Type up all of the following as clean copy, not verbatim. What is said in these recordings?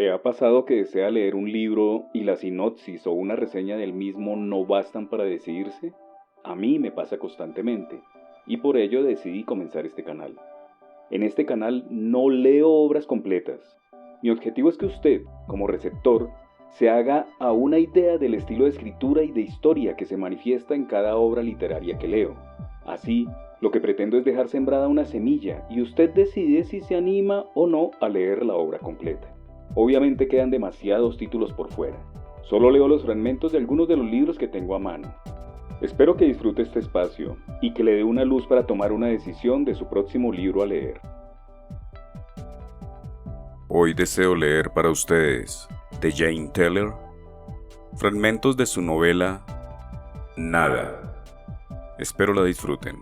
¿Le ha pasado que desea leer un libro y la sinopsis o una reseña del mismo no bastan para decidirse? A mí me pasa constantemente, y por ello decidí comenzar este canal. En este canal no leo obras completas. Mi objetivo es que usted, como receptor, se haga a una idea del estilo de escritura y de historia que se manifiesta en cada obra literaria que leo. Así, lo que pretendo es dejar sembrada una semilla y usted decide si se anima o no a leer la obra completa. Obviamente quedan demasiados títulos por fuera. Solo leo los fragmentos de algunos de los libros que tengo a mano. Espero que disfrute este espacio y que le dé una luz para tomar una decisión de su próximo libro a leer. Hoy deseo leer para ustedes, de Jane Teller, fragmentos de su novela Nada. Espero la disfruten.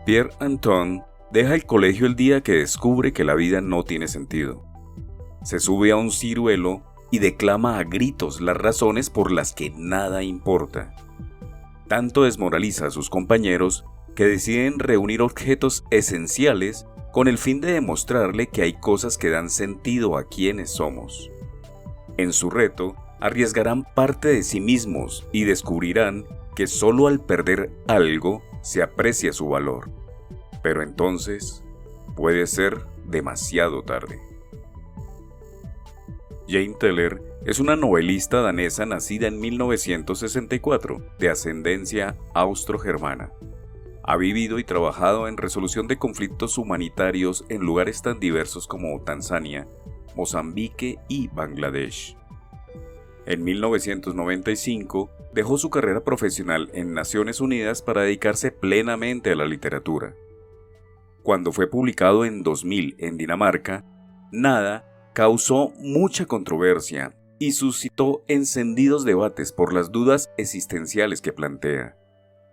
Pierre Anton deja el colegio el día que descubre que la vida no tiene sentido. Se sube a un ciruelo y declama a gritos las razones por las que nada importa. Tanto desmoraliza a sus compañeros que deciden reunir objetos esenciales con el fin de demostrarle que hay cosas que dan sentido a quienes somos. En su reto, arriesgarán parte de sí mismos y descubrirán que solo al perder algo se aprecia su valor. Pero entonces puede ser demasiado tarde. Jane Teller es una novelista danesa nacida en 1964, de ascendencia austro-germana. Ha vivido y trabajado en resolución de conflictos humanitarios en lugares tan diversos como Tanzania, Mozambique y Bangladesh. En 1995 dejó su carrera profesional en Naciones Unidas para dedicarse plenamente a la literatura. Cuando fue publicado en 2000 en Dinamarca, Nada causó mucha controversia y suscitó encendidos debates por las dudas existenciales que plantea.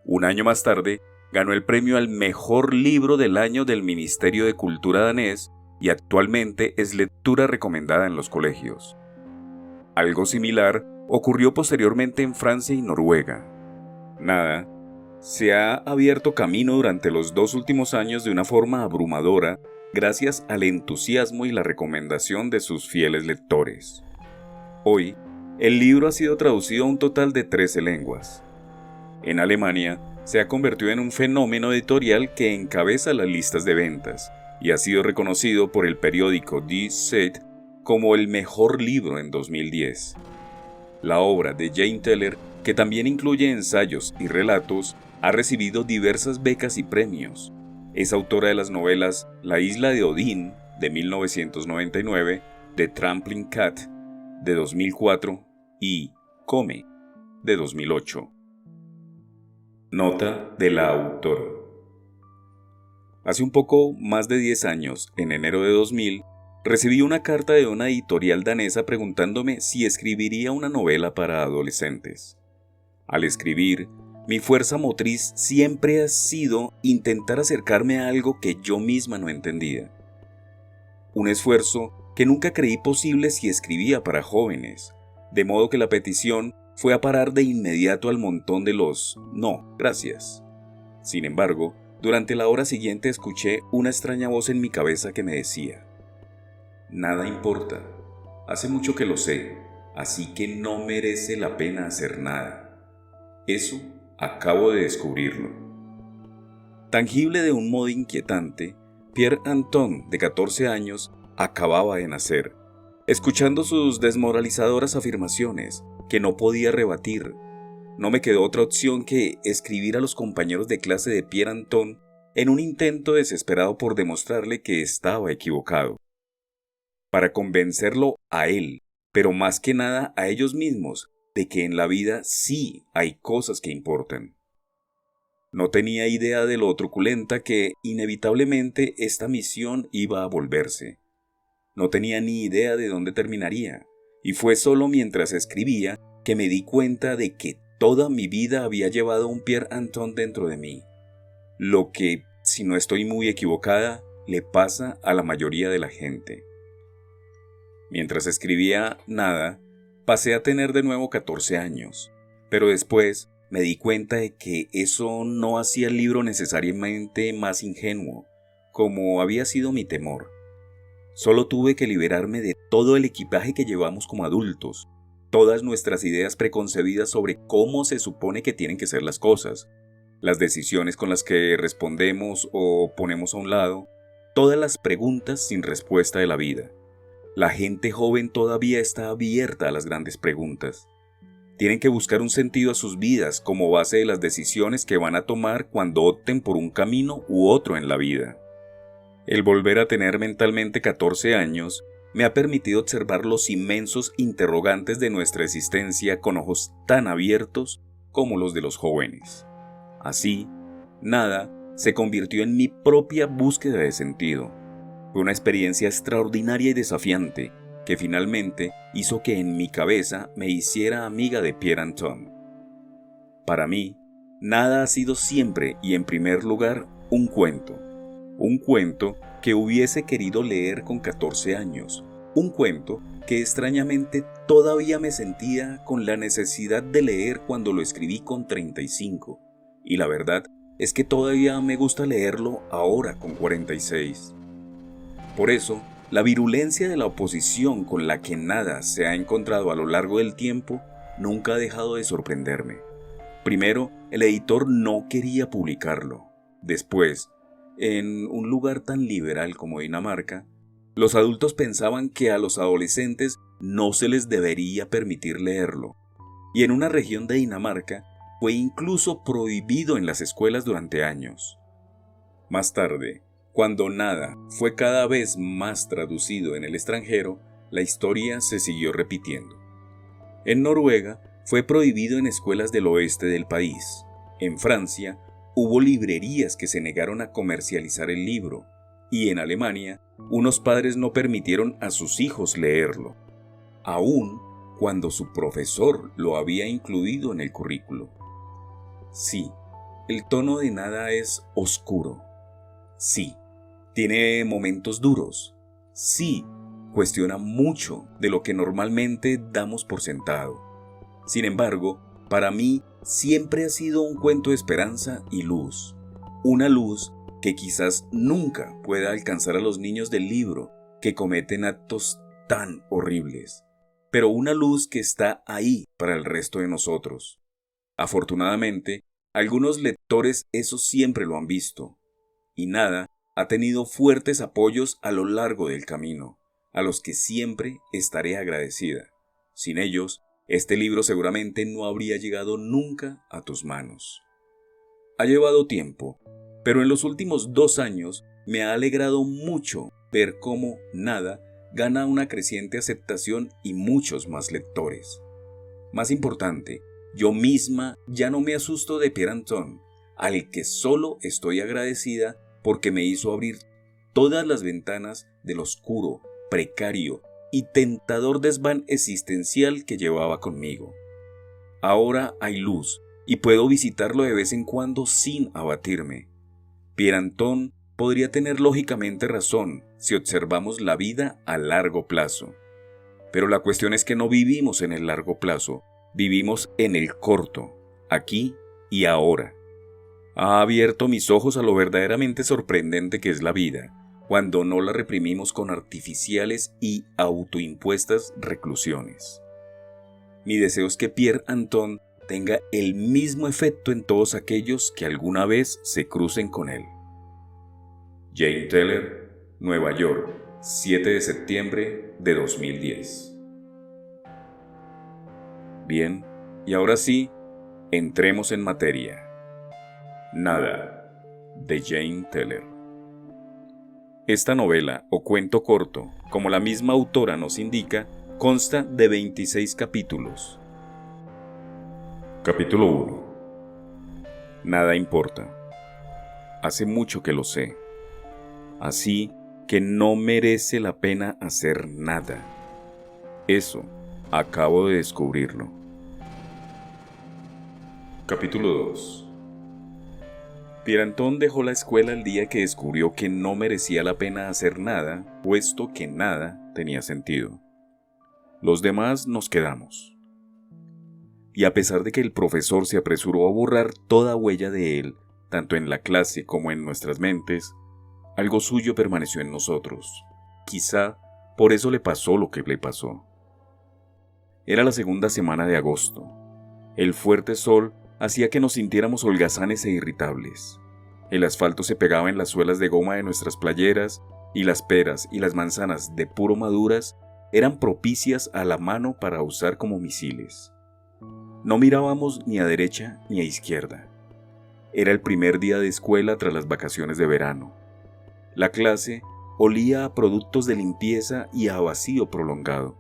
Un año más tarde, ganó el premio al mejor libro del año del Ministerio de Cultura danés y actualmente es lectura recomendada en los colegios. Algo similar ocurrió posteriormente en Francia y Noruega. Nada se ha abierto camino durante los 2 últimos años de una forma abrumadora gracias al entusiasmo y la recomendación de sus fieles lectores. Hoy, el libro ha sido traducido a un total de 13 lenguas. En Alemania, se ha convertido en un fenómeno editorial que encabeza las listas de ventas y ha sido reconocido por el periódico Die Zeit como el mejor libro en 2010. La obra de Jane Teller, que también incluye ensayos y relatos, ha recibido diversas becas y premios. Es autora de las novelas La isla de Odín, de 1999, The Trampling Cat, de 2004, y Come, de 2008. Nota de la autora. Hace un poco más de 10 años, en enero de 2000, recibí una carta de una editorial danesa preguntándome si escribiría una novela para adolescentes. Al escribir, mi fuerza motriz siempre ha sido intentar acercarme a algo que yo misma no entendía. Un esfuerzo que nunca creí posible si escribía para jóvenes, de modo que la petición fue a parar de inmediato al montón de los «no, gracias». Sin embargo, durante la hora siguiente escuché una extraña voz en mi cabeza que me decía: «Nada importa, hace mucho que lo sé, así que no merece la pena hacer nada. Eso acabo de descubrirlo». Tangible de un modo inquietante, Pierre Anton, de 14 años, acababa de nacer, escuchando sus desmoralizadoras afirmaciones, que no podía rebatir. No me quedó otra opción que escribir a los compañeros de clase de Pierre Anton en un intento desesperado por demostrarle que estaba equivocado. Para convencerlo a él, pero más que nada a ellos mismos, de que en la vida sí hay cosas que importan. No tenía idea de lo truculenta que inevitablemente esta misión iba a volverse. No tenía ni idea de dónde terminaría, y fue solo mientras escribía que me di cuenta de que toda mi vida había llevado un Pierre Anton dentro de mí. Lo que, si no estoy muy equivocada, le pasa a la mayoría de la gente. Mientras escribía Nada, pasé a tener de nuevo 14 años, pero después me di cuenta de que eso no hacía el libro necesariamente más ingenuo, como había sido mi temor. Solo tuve que liberarme de todo el equipaje que llevamos como adultos, todas nuestras ideas preconcebidas sobre cómo se supone que tienen que ser las cosas, las decisiones con las que respondemos o ponemos a un lado, todas las preguntas sin respuesta de la vida. La gente joven todavía está abierta a las grandes preguntas. Tienen que buscar un sentido a sus vidas como base de las decisiones que van a tomar cuando opten por un camino u otro en la vida. El volver a tener mentalmente 14 años me ha permitido observar los inmensos interrogantes de nuestra existencia con ojos tan abiertos como los de los jóvenes. Así, nada se convirtió en mi propia búsqueda de sentido. Fue una experiencia extraordinaria y desafiante que finalmente hizo que en mi cabeza me hiciera amiga de Pierre Anton. Para mí, nada ha sido siempre y en primer lugar un cuento que hubiese querido leer con 14 años, un cuento que extrañamente todavía me sentía con la necesidad de leer cuando lo escribí con 35, y la verdad es que todavía me gusta leerlo ahora con 46. Por eso, la virulencia de la oposición con la que nada se ha encontrado a lo largo del tiempo nunca ha dejado de sorprenderme. Primero, el editor no quería publicarlo. Después, en un lugar tan liberal como Dinamarca, los adultos pensaban que a los adolescentes no se les debería permitir leerlo. Y en una región de Dinamarca fue incluso prohibido en las escuelas durante años. Más tarde, cuando nada fue cada vez más traducido en el extranjero, la historia se siguió repitiendo. En Noruega fue prohibido en escuelas del oeste del país. En Francia hubo librerías que se negaron a comercializar el libro. Y en Alemania, unos padres no permitieron a sus hijos leerlo, aun cuando su profesor lo había incluido en el currículo. Sí, el tono de nada es oscuro. Sí, tiene momentos duros. Sí, cuestiona mucho de lo que normalmente damos por sentado. Sin embargo, para mí siempre ha sido un cuento de esperanza y luz. Una luz que quizás nunca pueda alcanzar a los niños del libro que cometen actos tan horribles, pero una luz que está ahí para el resto de nosotros. Afortunadamente, algunos lectores eso siempre lo han visto, y nada ha tenido fuertes apoyos a lo largo del camino, a los que siempre estaré agradecida. Sin ellos, este libro seguramente no habría llegado nunca a tus manos. Ha llevado tiempo, pero en los últimos 2 años me ha alegrado mucho ver cómo nada gana una creciente aceptación y muchos más lectores. Más importante, yo misma ya no me asusto de Pierre Anton, al que solo estoy agradecida porque me hizo abrir todas las ventanas del oscuro, precario y tentador desván existencial que llevaba conmigo. Ahora hay luz y puedo visitarlo de vez en cuando sin abatirme. Pierre Anton podría tener lógicamente razón si observamos la vida a largo plazo. Pero la cuestión es que no vivimos en el largo plazo, vivimos en el corto, aquí y ahora. Ha abierto mis ojos a lo verdaderamente sorprendente que es la vida, cuando no la reprimimos con artificiales y autoimpuestas reclusiones. Mi deseo es que Pierre Anton tenga el mismo efecto en todos aquellos que alguna vez se crucen con él. Jane Teller, Nueva York, 7 de septiembre de 2010. Bien, y ahora sí, entremos en materia. Nada, de Jane Teller. Esta novela o cuento corto, como la misma autora nos indica, consta de 26 capítulos. Capítulo 1. Nada importa. Hace mucho que lo sé. Así que no merece la pena hacer nada. Eso, acabo de descubrirlo. Capítulo 2. Pierre Anton dejó la escuela el día que descubrió que no merecía la pena hacer nada, puesto que nada tenía sentido. Los demás nos quedamos. Y a pesar de que el profesor se apresuró a borrar toda huella de él, tanto en la clase como en nuestras mentes, algo suyo permaneció en nosotros. quizá por eso le pasó lo que le pasó. Era la segunda semana de agosto. El fuerte sol hacía que nos sintiéramos holgazanes e irritables. El asfalto se pegaba en las suelas de goma de nuestras playeras y las peras y las manzanas de puro maduras eran propicias a la mano para usar como misiles. No mirábamos ni a derecha ni a izquierda. Era el primer día de escuela tras las vacaciones de verano. La clase olía a productos de limpieza y a vacío prolongado.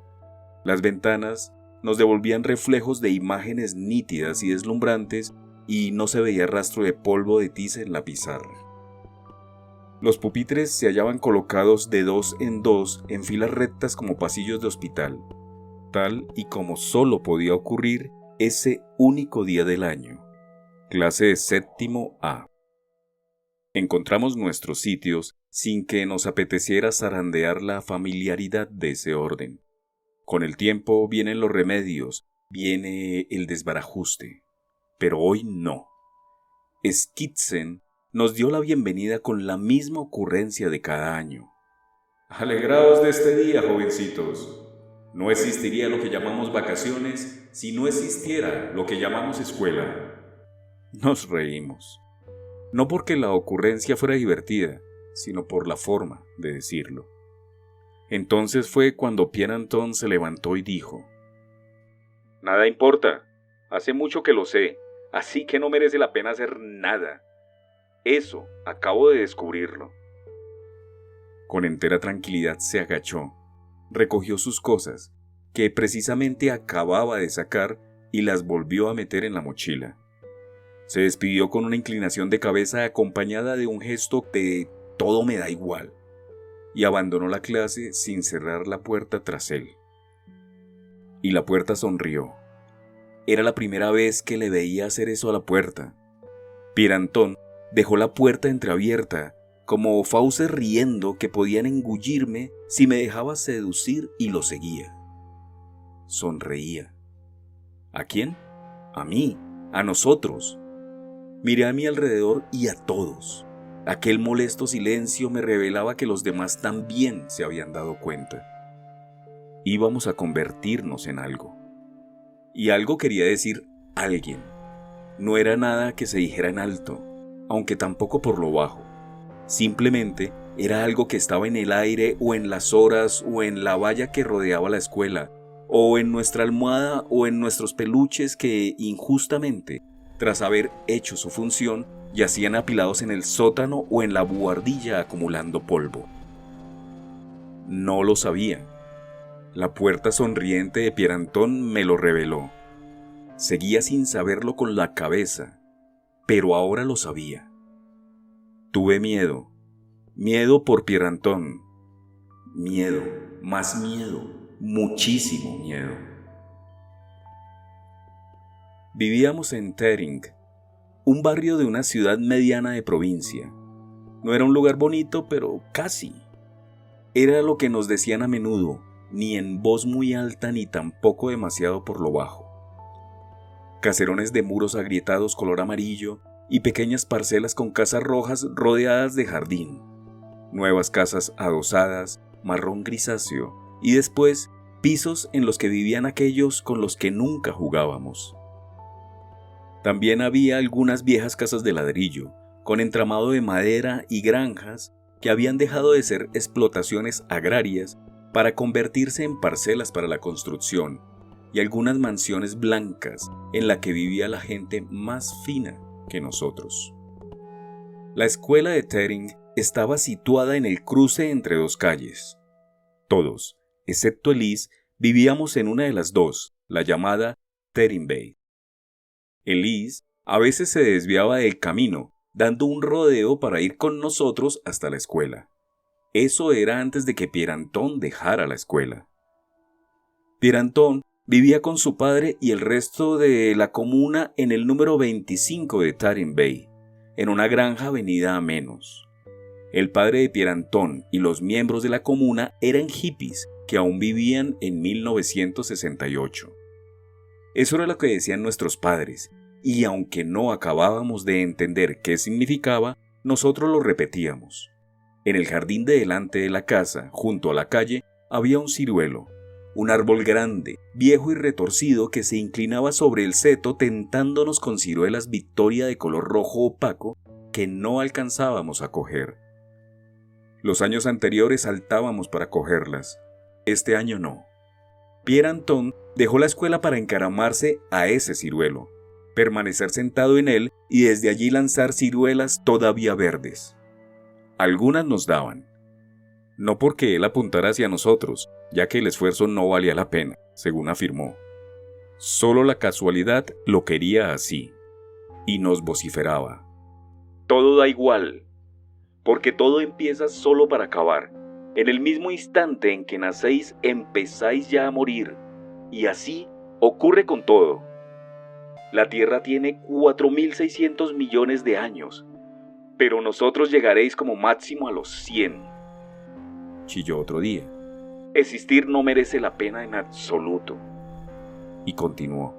Las ventanas nos devolvían reflejos de imágenes nítidas y deslumbrantes y no se veía rastro de polvo de tiza en la pizarra. Los pupitres se hallaban colocados de 2 en 2 en filas rectas como pasillos de hospital, tal y como solo podía ocurrir ese único día del año. Clase de séptimo A. Encontramos nuestros sitios sin que nos apeteciera zarandear la familiaridad de ese orden. Con el tiempo vienen los remedios, viene el desbarajuste. Pero hoy no. Skitzen nos dio la bienvenida con la misma ocurrencia de cada año. Alegraos de este día, jovencitos. No existiría lo que llamamos vacaciones si no existiera lo que llamamos escuela. Nos reímos. No porque la ocurrencia fuera divertida, sino por la forma de decirlo. Entonces fue cuando Pierre Anton se levantó y dijo: «Nada importa, hace mucho que lo sé, así que no merece la pena hacer nada. Eso, acabo de descubrirlo». Con entera tranquilidad se agachó, recogió sus cosas, que precisamente acababa de sacar, y las volvió a meter en la mochila. Se despidió con una inclinación de cabeza acompañada de un gesto de «todo me da igual», y abandonó la clase sin cerrar la puerta tras él. Y la puerta sonrió. Era la primera vez que le veía hacer eso a la puerta. Pierre Anton dejó la puerta entreabierta, como fauces riendo que podían engullirme si me dejaba seducir, y lo seguía. Sonreía. ¿A quién? A mí, a nosotros. Miré a mi alrededor y a todos. Aquel molesto silencio me revelaba que los demás también se habían dado cuenta. Íbamos a convertirnos en algo. Y algo quería decir alguien. No era nada que se dijera en alto, aunque tampoco por lo bajo. Simplemente era algo que estaba en el aire o en las horas o en la valla que rodeaba la escuela, o en nuestra almohada o en nuestros peluches que injustamente, tras haber hecho su función, yacían apilados en el sótano o en la buhardilla acumulando polvo. No lo sabía. La puerta sonriente de Pierre Anton me lo reveló. Seguía sin saberlo con la cabeza, pero ahora lo sabía. Tuve miedo. Miedo por Pierre Anton. Miedo, más miedo, muchísimo miedo. Vivíamos en Tering, un barrio de una ciudad mediana de provincia. No era un lugar bonito, pero casi. Era lo que nos decían a menudo, ni en voz muy alta ni tampoco demasiado por lo bajo. Caserones de muros agrietados color amarillo y pequeñas parcelas con casas rojas rodeadas de jardín. Nuevas casas adosadas, marrón grisáceo, y después pisos en los que vivían aquellos con los que nunca jugábamos. También había algunas viejas casas de ladrillo, con entramado de madera y granjas que habían dejado de ser explotaciones agrarias para convertirse en parcelas para la construcción, y algunas mansiones blancas en la que vivía la gente más fina que nosotros. La escuela de Tering estaba situada en el cruce entre dos calles. Todos, excepto Elise, vivíamos en una de las dos, la llamada Tering Bay. Elise a veces se desviaba del camino, dando un rodeo para ir con nosotros hasta la escuela. Eso era antes de que Pierre Anton dejara la escuela. Pierre Anton vivía con su padre y el resto de la comuna en el número 25 de Tering Bay, en una granja venida a menos. El padre de Pierre Anton y los miembros de la comuna eran hippies que aún vivían en 1968. Eso era lo que decían nuestros padres, y aunque no acabábamos de entender qué significaba, nosotros lo repetíamos. En el jardín de delante de la casa, junto a la calle, había un ciruelo, un árbol grande, viejo y retorcido que se inclinaba sobre el seto tentándonos con ciruelas Victoria de color rojo opaco que no alcanzábamos a coger. Los años anteriores saltábamos para cogerlas, este año no. Pierre Anton dejó la escuela para encaramarse a ese ciruelo, permanecer sentado en él y desde allí lanzar ciruelas todavía verdes. Algunas nos daban. No porque él apuntara hacia nosotros, ya que el esfuerzo no valía la pena, según afirmó. Solo la casualidad lo quería así. Y nos vociferaba. Todo da igual, porque todo empieza solo para acabar. En el mismo instante en que nacéis, empezáis ya a morir. Y así ocurre con todo. La Tierra tiene 4.600 millones de años, pero nosotros llegaréis como máximo a los 100. Chilló otro día. Existir no merece la pena en absoluto. Y continuó.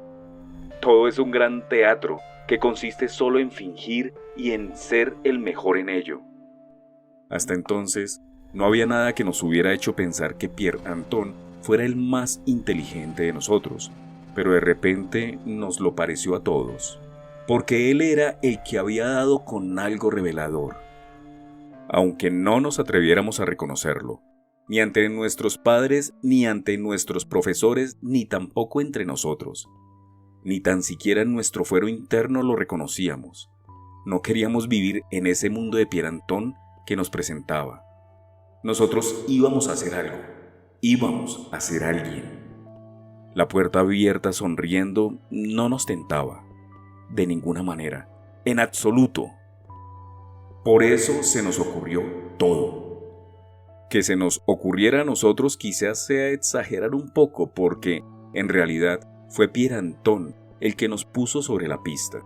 Todo es un gran teatro que consiste solo en fingir y en ser el mejor en ello. Hasta entonces, no había nada que nos hubiera hecho pensar que Pierre Anton fuera el más inteligente de nosotros, pero de repente nos lo pareció a todos, porque él era el que había dado con algo revelador. Aunque no nos atreviéramos a reconocerlo, ni ante nuestros padres, ni ante nuestros profesores, ni tampoco entre nosotros. Ni tan siquiera en nuestro fuero interno lo reconocíamos. No queríamos vivir en ese mundo de Pierre Anton que nos presentaba. Nosotros íbamos a hacer algo, íbamos a ser alguien. La puerta abierta sonriendo no nos tentaba, de ninguna manera, en absoluto. Por eso se nos ocurrió todo. Que se nos ocurriera a nosotros quizás sea exagerar un poco porque, en realidad, fue Pierre Anton el que nos puso sobre la pista.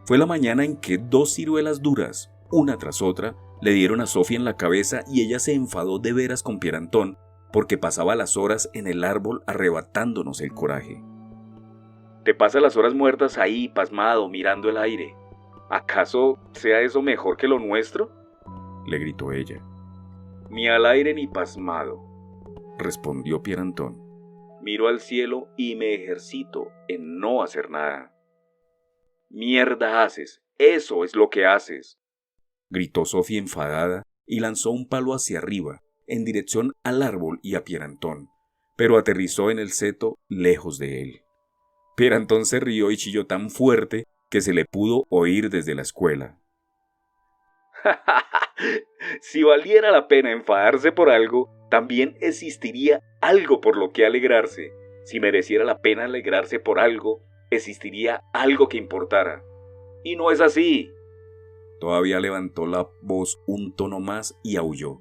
Fue la mañana en que 2 ciruelas duras, una tras otra, le dieron a Sofía en la cabeza y ella se enfadó de veras con Pierre Anton porque pasaba las horas en el árbol arrebatándonos el coraje. Te pasa las horas muertas ahí, pasmado, mirando el aire. ¿Acaso sea eso mejor que lo nuestro?, le gritó ella. Ni al aire ni pasmado, respondió Pierre Anton. Miro al cielo y me ejercito en no hacer nada. Mierda haces, eso es lo que haces, gritó Sofía enfadada y lanzó un palo hacia arriba, en dirección al árbol y a Pierre Anton, pero aterrizó en el seto lejos de él. Pierre Anton se rió y chilló tan fuerte que se le pudo oír desde la escuela. Si valiera la pena enfadarse por algo, también existiría algo por lo que alegrarse. Si mereciera la pena alegrarse por algo, existiría algo que importara. Y no es así. Todavía levantó la voz un tono más y aulló.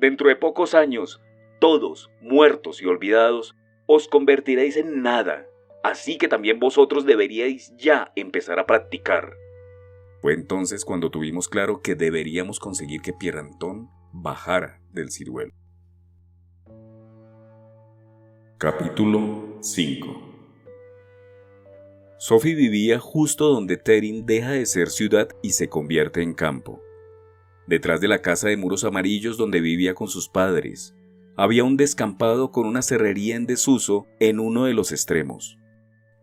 Dentro de pocos años, todos, muertos y olvidados, os convertiréis en nada. Así que también vosotros deberíais ya empezar a practicar. Fue entonces cuando tuvimos claro que deberíamos conseguir que Pierre Anton bajara del ciruelo. Capítulo 5. Sophie vivía justo donde Terin deja de ser ciudad y se convierte en campo. Detrás de la casa de muros amarillos donde vivía con sus padres, había un descampado con una cerrería en desuso en uno de los extremos.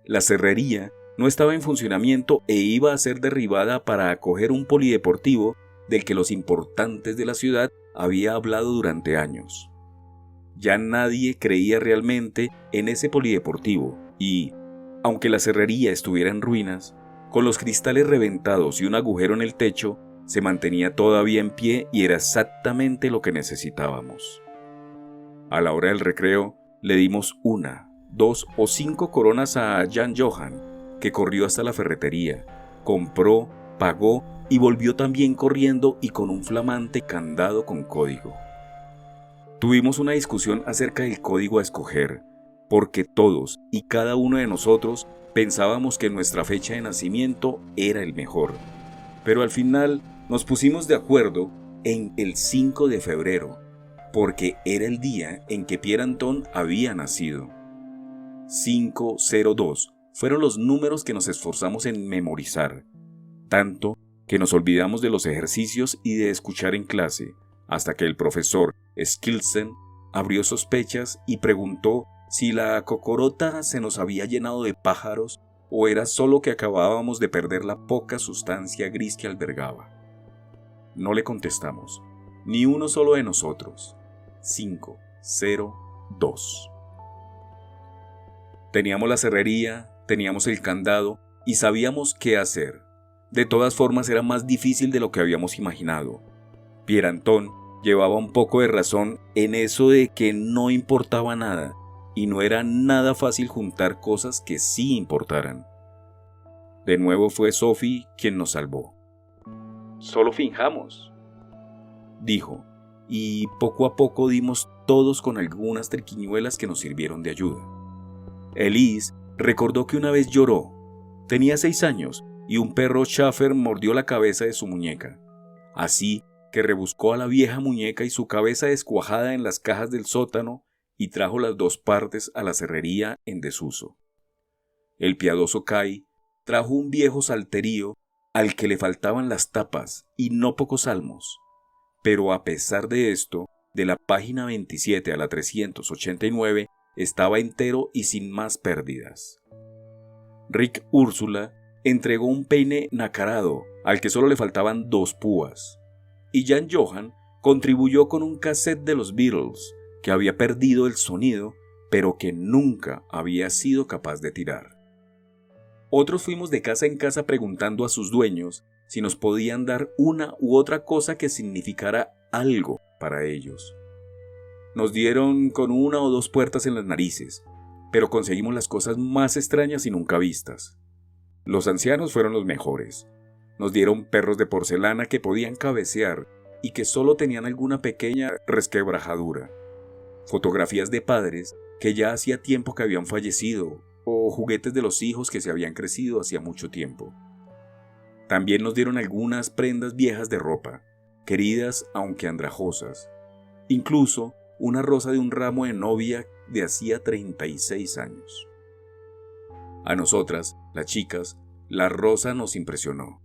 La cerrería no estaba en funcionamiento e iba a ser derribada para acoger un polideportivo del que los importantes de la ciudad habían hablado durante años. Ya nadie creía realmente en ese polideportivo y, aunque la cerrería estuviera en ruinas, con los cristales reventados y un agujero en el techo, se mantenía todavía en pie y era exactamente lo que necesitábamos. A la hora del recreo, le dimos 1, 2 o 5 coronas a Jan Johan, que corrió hasta la ferretería, compró, pagó y volvió también corriendo y con un flamante candado con código. Tuvimos una discusión acerca del código a escoger, porque todos y cada uno de nosotros pensábamos que nuestra fecha de nacimiento era el mejor, pero al final nos pusimos de acuerdo en el 5 de febrero, porque era el día en que Pierre Anton había nacido. 502 fueron los números que nos esforzamos en memorizar, tanto que nos olvidamos de los ejercicios y de escuchar en clase, hasta que el profesor Skilsen abrió sospechas y preguntó si la cocorota se nos había llenado de pájaros o era solo que acabábamos de perder la poca sustancia gris que albergaba. No le contestamos, ni uno solo de nosotros. 5, 0, 2. Teníamos la cerrería, teníamos el candado y sabíamos qué hacer. De todas formas era más difícil de lo que habíamos imaginado. Pierre Anton llevaba un poco de razón en eso de que no importaba nada y no era nada fácil juntar cosas que sí importaran. De nuevo fue Sophie quien nos salvó. Solo finjamos, dijo, y poco a poco dimos todos con algunas triquiñuelas que nos sirvieron de ayuda. Elise recordó que una vez lloró. Tenía 6 años y un perro Schäfer mordió la cabeza de su muñeca. Así que rebuscó a la vieja muñeca y su cabeza descuajada en las cajas del sótano y trajo las 2 partes a la cerrería en desuso. El piadoso Kai trajo un viejo salterío al que le faltaban las tapas y no pocos salmos. Pero a pesar de esto, de la página 27 a la 389 estaba entero y sin más pérdidas. Rick Úrsula entregó un peine nacarado al que solo le faltaban 2 púas. Y Jan Johan contribuyó con un cassette de los Beatles que había perdido el sonido, pero que nunca había sido capaz de tirar. Otros fuimos de casa en casa preguntando a sus dueños si nos podían dar una u otra cosa que significara algo para ellos. Nos dieron con 1 o 2 puertas en las narices, pero conseguimos las cosas más extrañas y nunca vistas. Los ancianos fueron los mejores. Nos dieron perros de porcelana que podían cabecear y que solo tenían alguna pequeña resquebrajadura. Fotografías de padres que ya hacía tiempo que habían fallecido o juguetes de los hijos que se habían crecido hacía mucho tiempo. También nos dieron algunas prendas viejas de ropa, queridas aunque andrajosas. Incluso una rosa de un ramo de novia de hacía 36 años. A nosotras, las chicas, la rosa nos impresionó,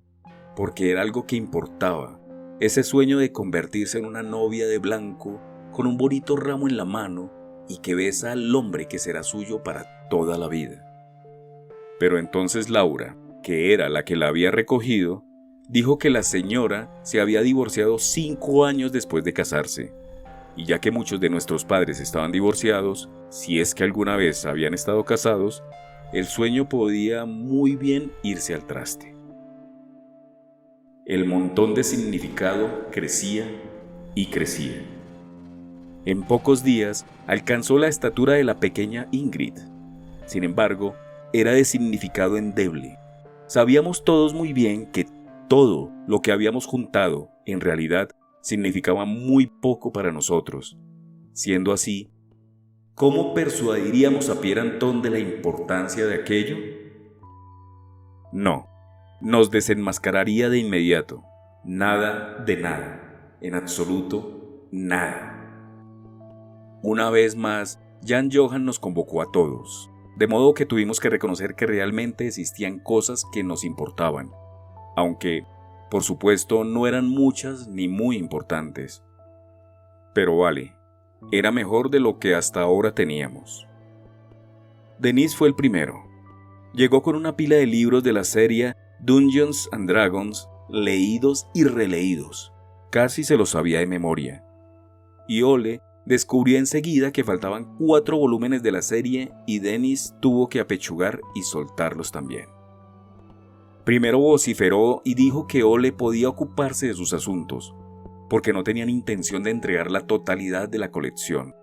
porque era algo que importaba, ese sueño de convertirse en una novia de blanco con un bonito ramo en la mano y que besa al hombre que será suyo para toda la vida. Pero entonces Laura, que era la que la había recogido, dijo que la señora se había divorciado 5 años después de casarse, y ya que muchos de nuestros padres estaban divorciados, si es que alguna vez habían estado casados, el sueño podía muy bien irse al traste. El montón de significado crecía y crecía. En pocos días alcanzó la estatura de la pequeña Ingrid. Sin embargo, era de significado endeble. Sabíamos todos muy bien que todo lo que habíamos juntado, en realidad, significaba muy poco para nosotros. Siendo así, ¿cómo persuadiríamos a Pierre Anton de la importancia de aquello? No, nos desenmascararía de inmediato. Nada de nada, en absoluto nada. Una vez más, Jan Johan nos convocó a todos, de modo que tuvimos que reconocer que realmente existían cosas que nos importaban, aunque, por supuesto, no eran muchas ni muy importantes. Pero vale, era mejor de lo que hasta ahora teníamos. Denis fue el primero. Llegó con una pila de libros de la serie Dungeons and Dragons, leídos y releídos. Casi se los sabía de memoria. Y Ole descubrió enseguida que faltaban 4 volúmenes de la serie y Denis tuvo que apechugar y soltarlos también. Primero vociferó y dijo que Ole podía ocuparse de sus asuntos, porque no tenían intención de entregar la totalidad de la colección,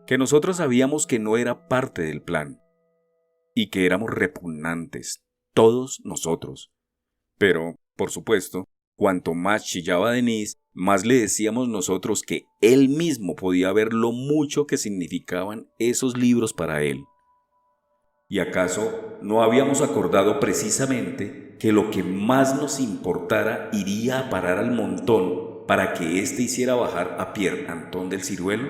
que nosotros sabíamos que no era parte del plan, y que éramos repugnantes, todos nosotros. Pero, por supuesto, cuanto más chillaba Denis, más le decíamos nosotros que él mismo podía ver lo mucho que significaban esos libros para él. ¿Y acaso no habíamos acordado precisamente que lo que más nos importara iría a parar al montón para que éste hiciera bajar a Pierre Anton del ciruelo?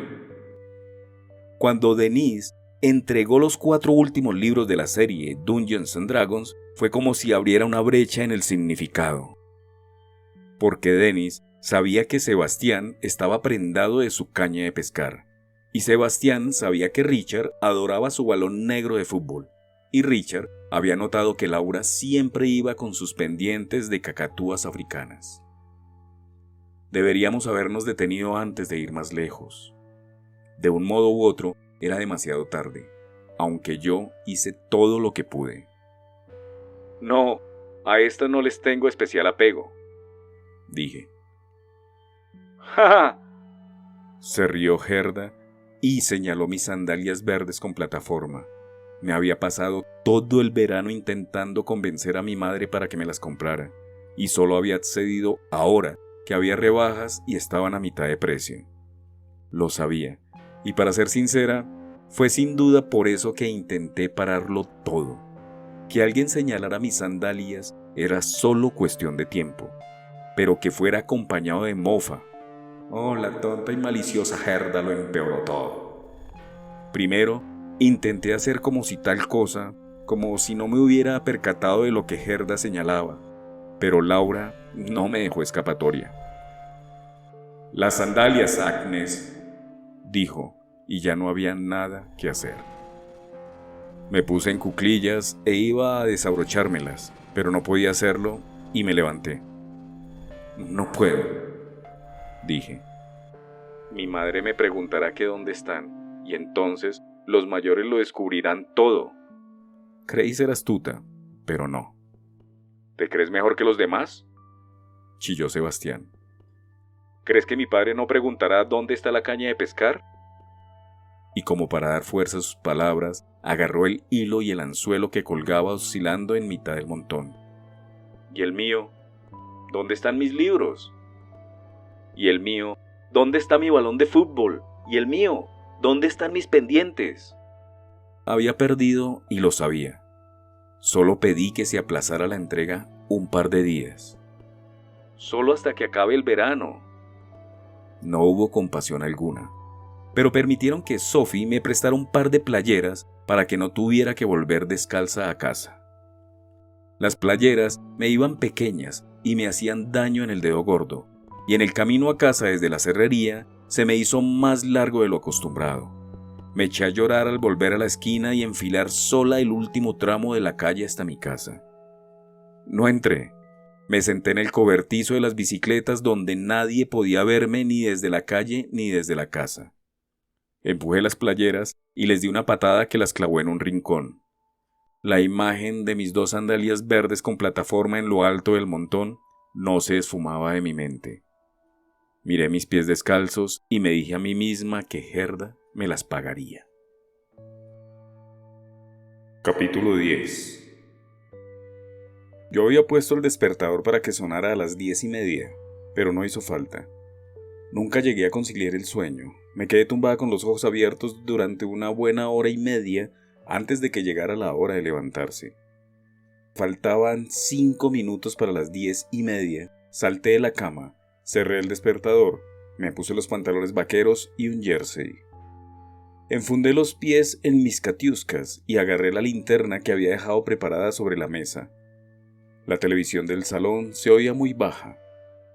Cuando Denis entregó los 4 últimos libros de la serie Dungeons and Dragons, fue como si abriera una brecha en el significado. porque Denis sabía que Sebastián estaba prendado de su caña de pescar, y Sebastián sabía que Richard adoraba su balón negro de fútbol, y Richard había notado que Laura siempre iba con sus pendientes de cacatúas africanas. Deberíamos habernos detenido antes de ir más lejos. De un modo u otro, era demasiado tarde, aunque yo hice todo lo que pude. No, a estas no les tengo especial apego, dije. ¡Ja, ja! Se rió Gerda y señaló mis sandalias verdes con plataforma. Me había pasado todo el verano intentando convencer a mi madre para que me las comprara, y solo había accedido ahora que había rebajas y estaban a mitad de precio. Lo sabía, y para ser sincera, fue sin duda por eso que intenté pararlo todo. Que alguien señalara mis sandalias era solo cuestión de tiempo, pero que fuera acompañado de mofa. Oh, la tonta y maliciosa Gerda lo empeoró todo. Primero, intenté hacer como si tal cosa, como si no me hubiera percatado de lo que Gerda señalaba, pero Laura no me dejó escapatoria. Las sandalias, Agnes, dijo, y ya no había nada que hacer. Me puse en cuclillas e iba a desabrochármelas, pero no podía hacerlo y me levanté. No puedo, dije. Mi madre me preguntará que dónde están, y entonces los mayores lo descubrirán todo. Creí ser astuta, pero no. ¿Te crees mejor que los demás?, chilló Sebastián. ¿Crees que mi padre no preguntará dónde está la caña de pescar? Y como para dar fuerza a sus palabras, agarró el hilo y el anzuelo que colgaba oscilando en mitad del montón. ¿Y el mío? ¿Dónde están mis libros? ¿Y el mío? ¿Dónde está mi balón de fútbol? ¿Y el mío? ¿Dónde están mis pendientes? Había perdido y lo sabía. Solo pedí que se aplazara la entrega un par de días. Solo hasta que acabe el verano. No hubo compasión alguna, pero permitieron que Sophie me prestara un par de playeras para que no tuviera que volver descalza a casa. Las playeras me iban pequeñas y me hacían daño en el dedo gordo, y en el camino a casa desde la serrería se me hizo más largo de lo acostumbrado. Me eché a llorar al volver a la esquina y enfilar sola el último tramo de la calle hasta mi casa. No entré. Me senté en el cobertizo de las bicicletas donde nadie podía verme ni desde la calle ni desde la casa. Empujé las playeras y les di una patada que las clavó en un rincón. La imagen de mis dos sandalias verdes con plataforma en lo alto del montón no se esfumaba de mi mente. Miré mis pies descalzos y me dije a mí misma que Gerda me las pagaría. Capítulo 10. Yo había puesto el despertador para que sonara a las 10:30, pero no hizo falta. Nunca llegué a conciliar el sueño. Me quedé tumbada con los ojos abiertos durante una buena hora y media antes de que llegara la hora de levantarse. Faltaban 5 minutos para las 10:30. Salté de la cama, cerré el despertador, me puse los pantalones vaqueros y un jersey. Enfundé los pies en mis catiuscas y agarré la linterna que había dejado preparada sobre la mesa. La televisión del salón se oía muy baja.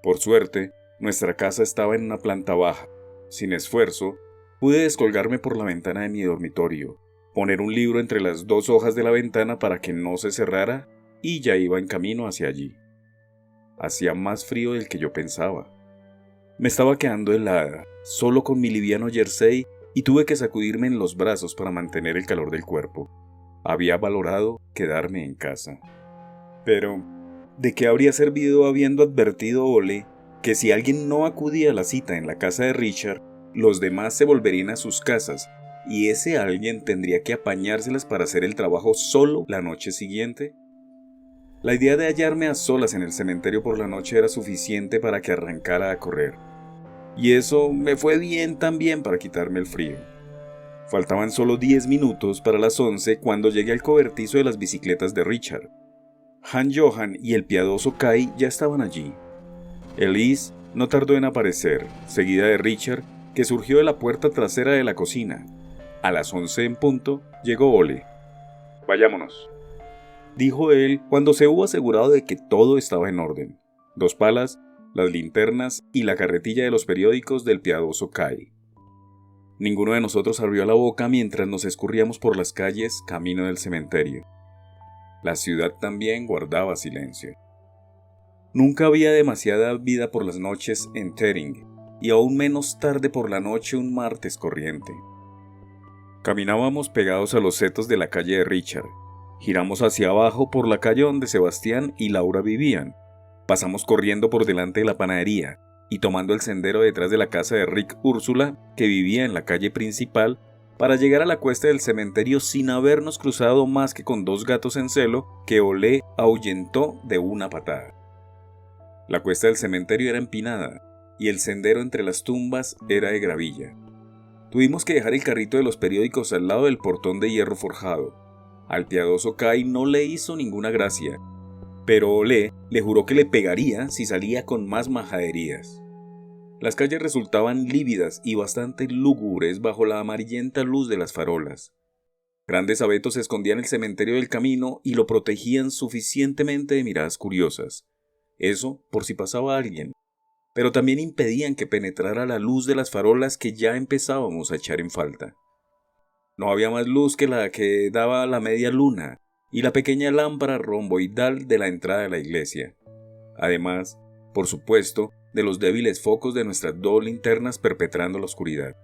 Por suerte, nuestra casa estaba en una planta baja. Sin esfuerzo, pude descolgarme por la ventana de mi dormitorio, poner un libro entre las 2 hojas de la ventana para que no se cerrara y ya iba en camino hacia allí. Hacía más frío del que yo pensaba. Me estaba quedando helada, solo con mi liviano jersey, y tuve que sacudirme en los brazos para mantener el calor del cuerpo. Había valorado quedarme en casa. Pero, ¿de qué habría servido habiendo advertido Ole que si alguien no acudía a la cita en la casa de Richard, los demás se volverían a sus casas y ese alguien tendría que apañárselas para hacer el trabajo solo la noche siguiente? La idea de hallarme a solas en el cementerio por la noche era suficiente para que arrancara a correr. Y eso me fue bien también para quitarme el frío. Faltaban solo 10 minutos para las 11 cuando llegué al cobertizo de las bicicletas de Richard. Han Johan y el piadoso Kai ya estaban allí. Elise no tardó en aparecer, seguida de Richard, que surgió de la puerta trasera de la cocina. A las 11 en punto llegó Ole. «Vayámonos», dijo él cuando se hubo asegurado de que todo estaba en orden. 2 palas las linternas y la carretilla de los periódicos del piadoso Kai. Ninguno de nosotros abrió la boca mientras nos escurríamos por las calles camino del cementerio. La ciudad también guardaba silencio. Nunca había demasiada vida por las noches en Tering, y aún menos tarde por la noche un martes corriente. Caminábamos pegados a los setos de la calle de Richard. Giramos hacia abajo por la calle donde Sebastián y Laura vivían. Pasamos corriendo por delante de la panadería y tomando el sendero detrás de la casa de Rick Úrsula, que vivía en la calle principal, para llegar a la cuesta del cementerio sin habernos cruzado más que con 2 gatos en celo que Olé ahuyentó de una patada. La cuesta del cementerio era empinada y el sendero entre las tumbas era de gravilla. Tuvimos que dejar el carrito de los periódicos al lado del portón de hierro forjado. Al piadoso Kai no le hizo ninguna gracia, pero Olé le juró que le pegaría si salía con más majaderías. Las calles resultaban lívidas y bastante lúgubres bajo la amarillenta luz de las farolas. Grandes abetos escondían el cementerio del camino y lo protegían suficientemente de miradas curiosas. Eso por si pasaba alguien, pero también impedían que penetrara la luz de las farolas que ya empezábamos a echar en falta. No había más luz que la que daba la media luna y la pequeña lámpara romboidal de la entrada de la iglesia. Además, por supuesto, de los débiles focos de nuestras 2 linternas perpetrando la oscuridad.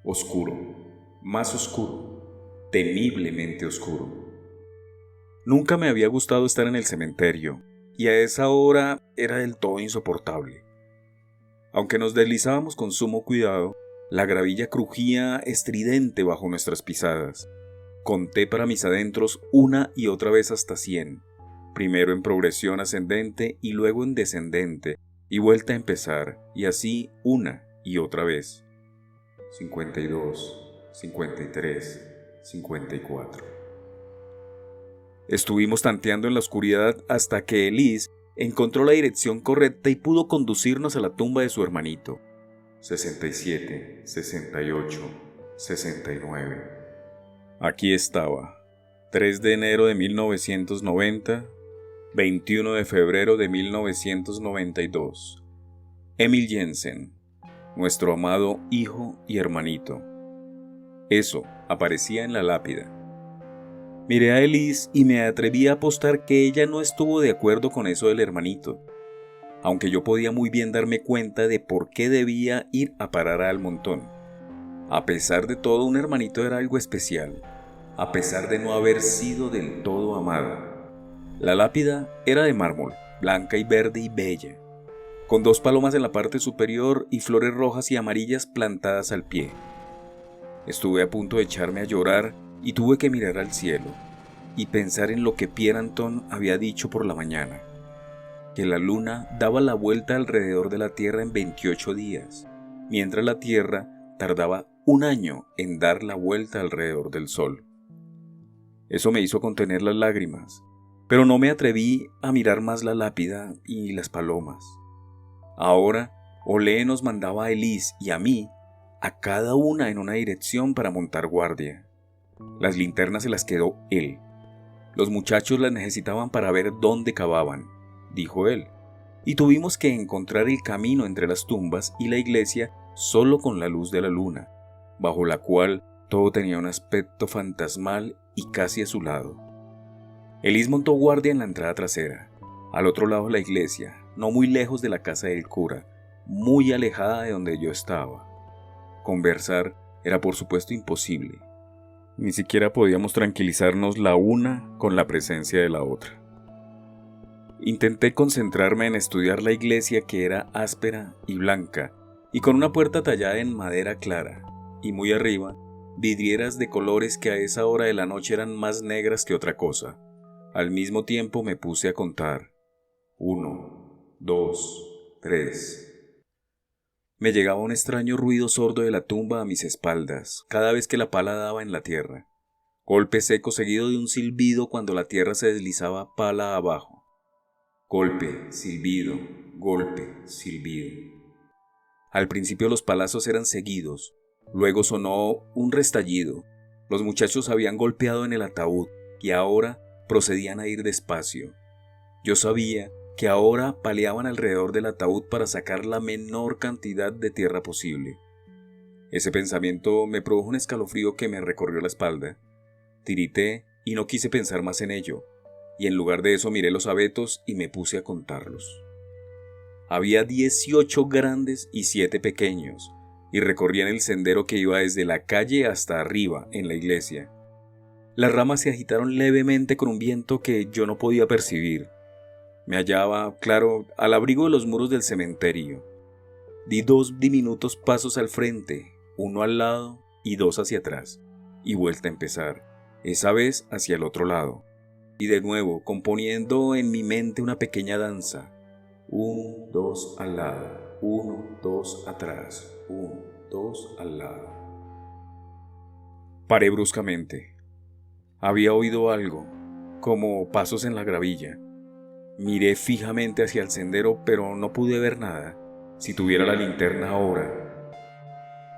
Oscuro, más oscuro, temiblemente oscuro. Nunca me había gustado estar en el cementerio, y a esa hora era del todo insoportable. Aunque nos deslizábamos con sumo cuidado, la gravilla crujía estridente bajo nuestras pisadas. Conté para mis adentros una y otra vez hasta 100, primero en progresión ascendente y luego en descendente, y vuelta a empezar, y así una y otra vez. 52, 53, 54. Estuvimos tanteando en la oscuridad hasta que Elise encontró la dirección correcta y pudo conducirnos a la tumba de su hermanito. 67, 68, 69. Aquí estaba, 3 de enero de 1990, 21 de febrero de 1992. Emil Jensen, nuestro amado hijo y hermanito. Eso aparecía en la lápida. Miré a Elise y me atreví a apostar que ella no estuvo de acuerdo con eso del hermanito, aunque yo podía muy bien darme cuenta de por qué debía ir a parar al montón. A pesar de todo, un hermanito era algo especial, a pesar de no haber sido del todo amado. La lápida era de mármol, blanca y verde y bella, con 2 palomas en la parte superior y flores rojas y amarillas plantadas al pie. Estuve a punto de echarme a llorar y tuve que mirar al cielo y pensar en lo que Pierre Anton había dicho por la mañana, que la luna daba la vuelta alrededor de la Tierra en 28 días, mientras la Tierra tardaba 1 año en dar la vuelta alrededor del Sol. Eso me hizo contener las lágrimas, pero no me atreví a mirar más la lápida y las palomas. Ahora, Olé nos mandaba a Elise y a mí, a cada una en una dirección para montar guardia. Las linternas se las quedó él. Los muchachos las necesitaban para ver dónde cavaban, dijo él, y tuvimos que encontrar el camino entre las tumbas y la iglesia solo con la luz de la luna, bajo la cual todo tenía un aspecto fantasmal y casi azulado. Elise montó guardia en la entrada trasera, al otro lado de la iglesia, no muy lejos de la casa del cura, muy alejada de donde yo estaba. Conversar era por supuesto imposible. Ni siquiera podíamos tranquilizarnos la una con la presencia de la otra. Intenté concentrarme en estudiar la iglesia, que era áspera y blanca, y con una puerta tallada en madera clara, y muy arriba, vidrieras de colores que a esa hora de la noche eran más negras que otra cosa. Al mismo tiempo me puse a contar. 1, 2, 3. Me llegaba un extraño ruido sordo de la tumba a mis espaldas, cada vez que la pala daba en la tierra. Golpe seco seguido de un silbido cuando la tierra se deslizaba pala abajo. Golpe, silbido, golpe, silbido. Al principio los palazos eran seguidos, luego sonó un restallido. Los muchachos habían golpeado en el ataúd y ahora procedían a ir despacio. Yo sabía que ahora paleaban alrededor del ataúd para sacar la menor cantidad de tierra posible. Ese pensamiento me produjo un escalofrío que me recorrió la espalda. Tirité y no quise pensar más en ello, y en lugar de eso miré los abetos y me puse a contarlos. Había 18 grandes y 7 pequeños, y recorrían el sendero que iba desde la calle hasta arriba, en la iglesia. Las ramas se agitaron levemente con un viento que yo no podía percibir. Me hallaba, claro, al abrigo de los muros del cementerio. Di 2 diminutos pasos al frente, 1 al lado y 2 hacia atrás, y vuelta a empezar, esa vez hacia el otro lado. Y de nuevo, componiendo en mi mente una pequeña danza. 1, 2 al lado, 1, 2 atrás, 1, 2 al lado. Paré bruscamente. Había oído algo, como pasos en la gravilla. Miré fijamente hacia el sendero, pero no pude ver nada. Si tuviera la linterna ahora.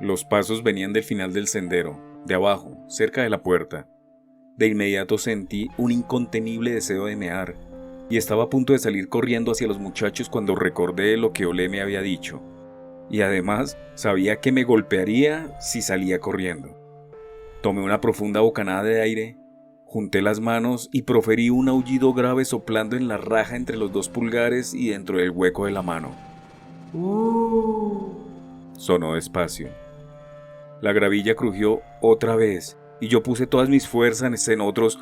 Los pasos venían del final del sendero, de abajo, cerca de la puerta. De inmediato sentí un incontenible deseo de mear, y estaba a punto de salir corriendo hacia los muchachos cuando recordé lo que Olé me había dicho. Y además sabía que me golpearía si salía corriendo. Tomé una profunda bocanada de aire, junté las manos y proferí un aullido grave soplando en la raja entre los 2 pulgares y dentro del hueco de la mano. Sonó despacio. La gravilla crujió otra vez y yo puse todas mis fuerzas en otros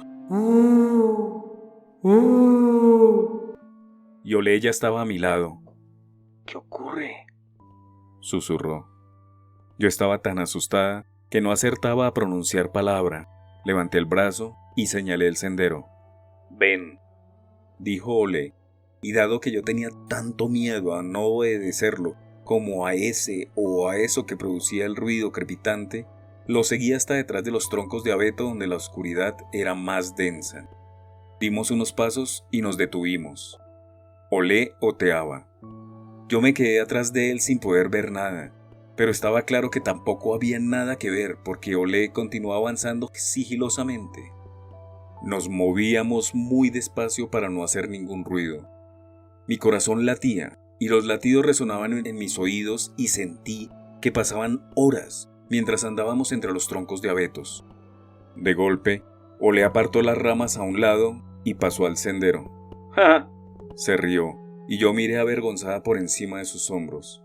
y Olé ya estaba a mi lado. ¿Qué ocurre?, susurró. Yo estaba tan asustada que no acertaba a pronunciar palabra. Levanté el brazo y señalé el sendero. Ven, dijo Olé, y dado que yo tenía tanto miedo a no obedecerlo como a ese o a eso que producía el ruido crepitante, lo seguí hasta detrás de los troncos de abeto donde la oscuridad era más densa. Dimos unos pasos y nos detuvimos. Olé oteaba. Yo me quedé atrás de él sin poder ver nada, pero estaba claro que tampoco había nada que ver porque Olé continuó avanzando sigilosamente. Nos movíamos muy despacio para no hacer ningún ruido. Mi corazón latía y los latidos resonaban en mis oídos y sentí que pasaban horas mientras andábamos entre los troncos de abetos. De golpe, Olé apartó las ramas a un lado y pasó al sendero. ¡Ja! Se rió y yo miré avergonzada por encima de sus hombros.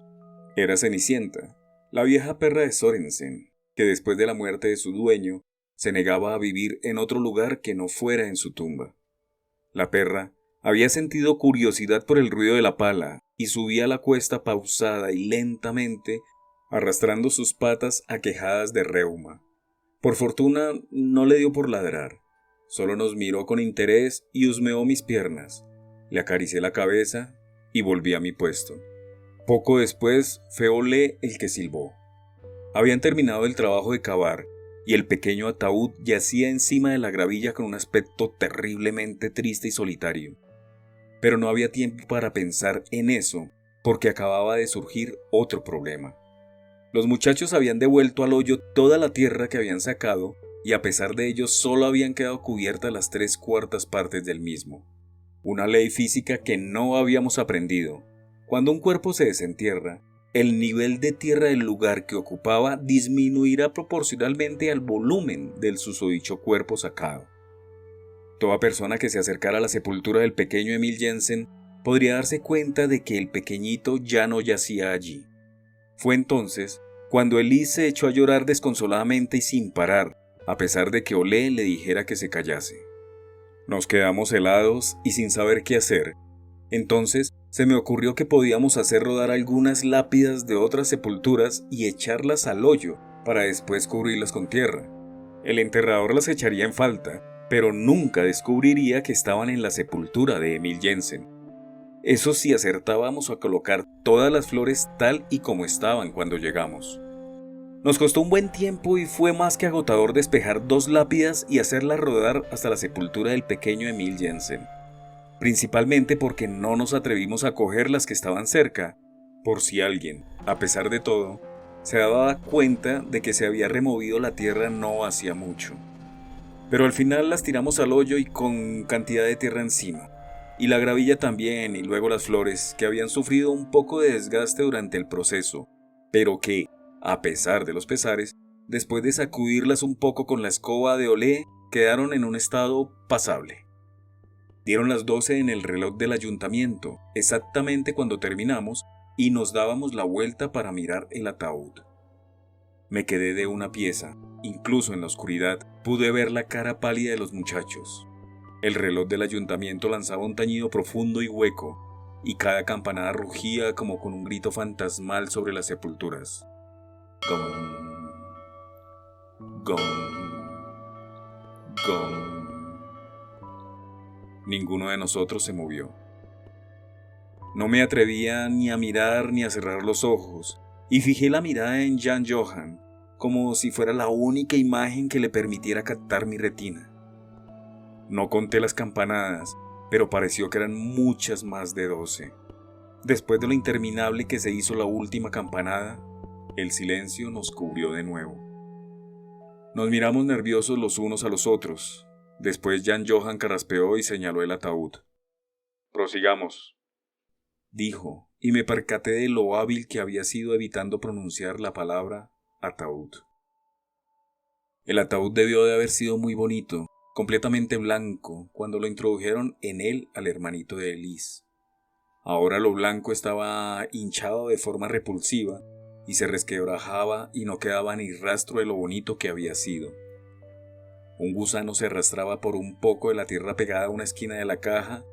Era Cenicienta, la vieja perra de Sorensen, que después de la muerte de su dueño se negaba a vivir en otro lugar que no fuera en su tumba. La perra había sentido curiosidad por el ruido de la pala y subía la cuesta pausada y lentamente, arrastrando sus patas aquejadas de reuma. Por fortuna no le dio por ladrar, solo nos miró con interés y husmeó mis piernas. Le acaricié la cabeza y volví a mi puesto. Poco después fue Olé el que silbó. Habían terminado el trabajo de cavar y el pequeño ataúd yacía encima de la gravilla con un aspecto terriblemente triste y solitario. Pero no había tiempo para pensar en eso, porque acababa de surgir otro problema. Los muchachos habían devuelto al hoyo toda la tierra que habían sacado y a pesar de ello solo habían quedado cubiertas las 3/4 partes del mismo. Una ley física que no habíamos aprendido. Cuando un cuerpo se desentierra, el nivel de tierra del lugar que ocupaba disminuirá proporcionalmente al volumen del susodicho cuerpo sacado. Toda persona que se acercara a la sepultura del pequeño Emil Jensen podría darse cuenta de que el pequeñito ya no yacía allí. Fue entonces cuando Elise se echó a llorar desconsoladamente y sin parar, a pesar de que Olé le dijera que se callase. Nos quedamos helados y sin saber qué hacer. Entonces se me ocurrió que podíamos hacer rodar algunas lápidas de otras sepulturas y echarlas al hoyo para después cubrirlas con tierra. El enterrador las echaría en falta, pero nunca descubriría que estaban en la sepultura de Emil Jensen. Eso si acertábamos a colocar todas las flores tal y como estaban cuando llegamos. Nos costó un buen tiempo y fue más que agotador despejar 2 lápidas y hacerlas rodar hasta la sepultura del pequeño Emil Jensen. Principalmente porque no nos atrevimos a coger las que estaban cerca, por si alguien, a pesar de todo, se daba cuenta de que se había removido la tierra no hacía mucho. Pero al final las tiramos al hoyo y con cantidad de tierra encima, y la gravilla también, y luego las flores, que habían sufrido un poco de desgaste durante el proceso, pero que, a pesar de los pesares, después de sacudirlas un poco con la escoba de Olé, quedaron en un estado pasable. Dieron las 12 en el reloj del ayuntamiento, exactamente cuando terminamos, y nos dábamos la vuelta para mirar el ataúd. Me quedé de una pieza, incluso en la oscuridad pude ver la cara pálida de los muchachos. El reloj del ayuntamiento lanzaba un tañido profundo y hueco, y cada campanada rugía como con un grito fantasmal sobre las sepulturas. Gong, gong, gong. Ninguno de nosotros se movió. No me atrevía ni a mirar ni a cerrar los ojos, y fijé la mirada en Jan Johan, como si fuera la única imagen que le permitiera captar mi retina. No conté las campanadas, pero pareció que eran muchas más de 12. Después de lo interminable que se hizo la última campanada, el silencio nos cubrió de nuevo. Nos miramos nerviosos los unos a los otros. Después Jan Johan carraspeó y señaló el ataúd. «Prosigamos», dijo, y me percaté de lo hábil que había sido evitando pronunciar la palabra ataúd. El ataúd debió de haber sido muy bonito, completamente blanco, cuando lo introdujeron en él al hermanito de Elise. Ahora lo blanco estaba hinchado de forma repulsiva y se resquebrajaba y no quedaba ni rastro de lo bonito que había sido. Un gusano se arrastraba por un poco de la tierra pegada a una esquina de la caja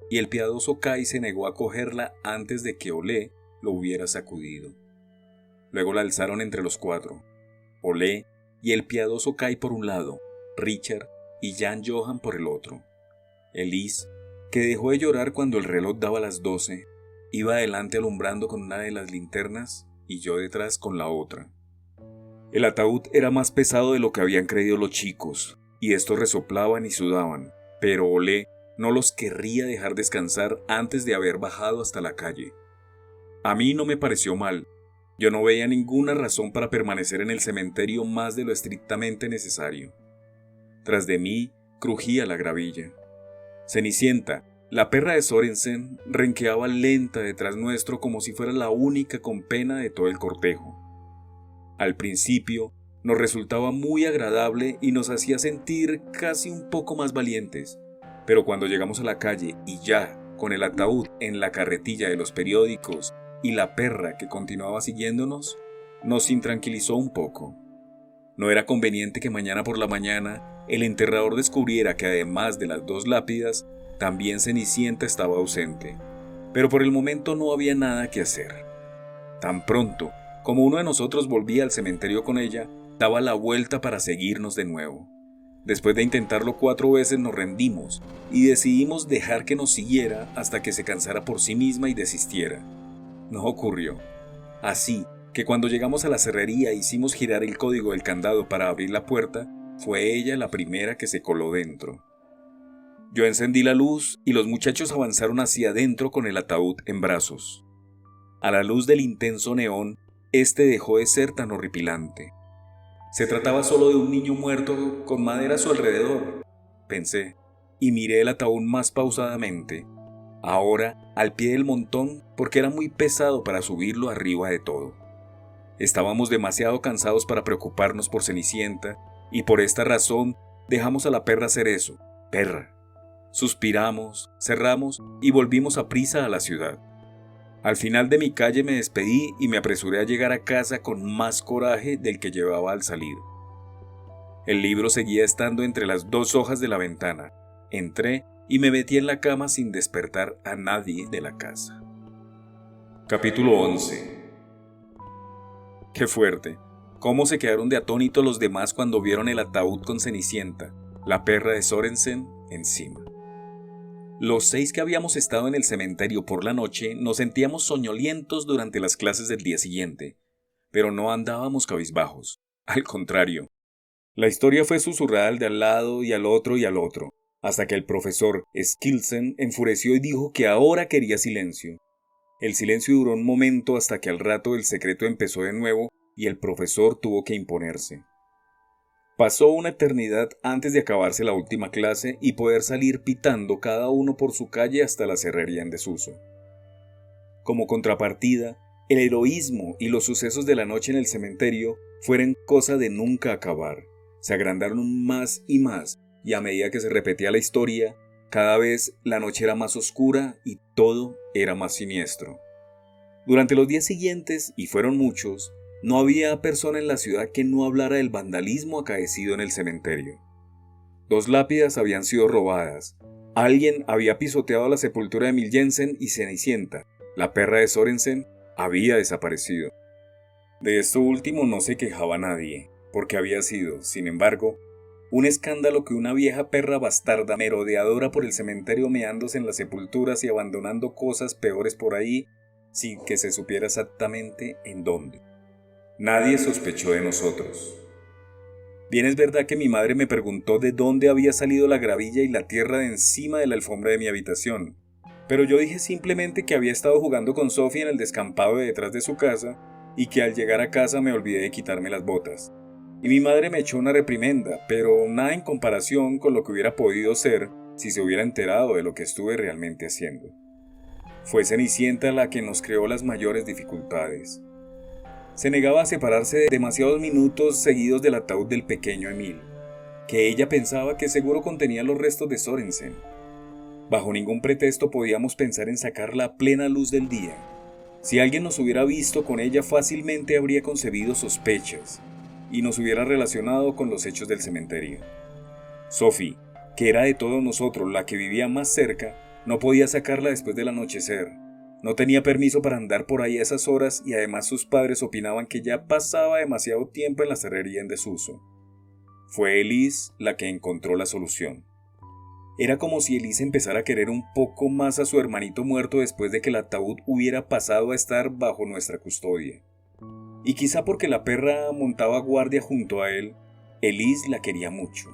y el piadoso Kai se negó a cogerla antes de que Olé lo hubiera sacudido. Luego la alzaron entre los 4, Olé y el piadoso Kai por un lado, Richard y Jan Johan por el otro. Elise, que dejó de llorar cuando el reloj daba las 12, iba adelante alumbrando con una de las linternas y yo detrás con la otra. El ataúd era más pesado de lo que habían creído los chicos, y estos resoplaban y sudaban, pero Olé no los querría dejar descansar antes de haber bajado hasta la calle. A mí no me pareció mal. Yo no veía ninguna razón para permanecer en el cementerio más de lo estrictamente necesario. Tras de mí crujía la gravilla. Cenicienta, la perra de Sorensen, renqueaba lenta detrás nuestro como si fuera la única con pena de todo el cortejo. Al principio nos resultaba muy agradable y nos hacía sentir casi un poco más valientes, pero cuando llegamos a la calle y ya, con el ataúd en la carretilla de los periódicos y la perra que continuaba siguiéndonos, nos intranquilizó un poco. No era conveniente que mañana por la mañana el enterrador descubriera que además de las 2 lápidas, también Cenicienta estaba ausente, pero por el momento no había nada que hacer. Tan pronto como uno de nosotros volvía al cementerio con ella, daba la vuelta para seguirnos de nuevo. Después de intentarlo 4 veces nos rendimos y decidimos dejar que nos siguiera hasta que se cansara por sí misma y desistiera. No ocurrió. Así que cuando llegamos a la cerrería e hicimos girar el código del candado para abrir la puerta, fue ella la primera que se coló dentro. Yo encendí la luz y los muchachos avanzaron hacia adentro con el ataúd en brazos. A la luz del intenso neón, este dejó de ser tan horripilante. Se trataba solo de un niño muerto con madera a su alrededor, pensé, y miré el ataúd más pausadamente, ahora al pie del montón porque era muy pesado para subirlo arriba de todo. Estábamos demasiado cansados para preocuparnos por Cenicienta, y por esta razón dejamos a la perra hacer eso, perra. Suspiramos, cerramos y volvimos a prisa a la ciudad. Al final de mi calle me despedí y me apresuré a llegar a casa con más coraje del que llevaba al salir. El libro seguía estando entre las 2 hojas de la ventana. Entré y me metí en la cama sin despertar a nadie de la casa. Capítulo 11. Qué fuerte. Cómo se quedaron de atónito los demás cuando vieron el ataúd con Cenicienta, la perra de Sorensen, encima. Los 6 que habíamos estado en el cementerio por la noche nos sentíamos soñolientos durante las clases del día siguiente, pero no andábamos cabizbajos. Al contrario. La historia fue susurrada al de al lado y al otro, hasta que el profesor Skilsen enfureció y dijo que ahora quería silencio. El silencio duró un momento hasta que al rato el secreto empezó de nuevo y el profesor tuvo que imponerse. Pasó una eternidad antes de acabarse la última clase y poder salir pitando cada uno por su calle hasta la cerrería en desuso. Como contrapartida, el heroísmo y los sucesos de la noche en el cementerio fueron cosa de nunca acabar. Se agrandaron más y más, y a medida que se repetía la historia, cada vez la noche era más oscura y todo era más siniestro. Durante los días siguientes, y fueron muchos, no había persona en la ciudad que no hablara del vandalismo acaecido en el cementerio. 2 lápidas habían sido robadas. Alguien había pisoteado la sepultura de Emil Jensen y Cenicienta. La perra de Sorensen había desaparecido. De esto último no se quejaba nadie, porque había sido, sin embargo, un escándalo que una vieja perra bastarda merodeadora por el cementerio meándose en las sepulturas y abandonando cosas peores por ahí, sin que se supiera exactamente en dónde. Nadie sospechó de nosotros. Bien es verdad que mi madre me preguntó de dónde había salido la gravilla y la tierra de encima de la alfombra de mi habitación, pero yo dije simplemente que había estado jugando con Sophie en el descampado de detrás de su casa y que al llegar a casa me olvidé de quitarme las botas. Y mi madre me echó una reprimenda, pero nada en comparación con lo que hubiera podido ser si se hubiera enterado de lo que estuve realmente haciendo. Fue Cenicienta la que nos creó las mayores dificultades. Se negaba a separarse de demasiados minutos seguidos del ataúd del pequeño Emil, que ella pensaba que seguro contenía los restos de Sorensen. Bajo ningún pretexto podíamos pensar en sacarla a plena luz del día. Si alguien nos hubiera visto con ella fácilmente habría concebido sospechas y nos hubiera relacionado con los hechos del cementerio. Sophie, que era de todos nosotros la que vivía más cerca, no podía sacarla después del anochecer. No tenía permiso para andar por ahí a esas horas y además sus padres opinaban que ya pasaba demasiado tiempo en la cerrería en desuso. Fue Elise la que encontró la solución. Era como si Elise empezara a querer un poco más a su hermanito muerto después de que el ataúd hubiera pasado a estar bajo nuestra custodia. Y quizá porque la perra montaba guardia junto a él, Elise la quería mucho.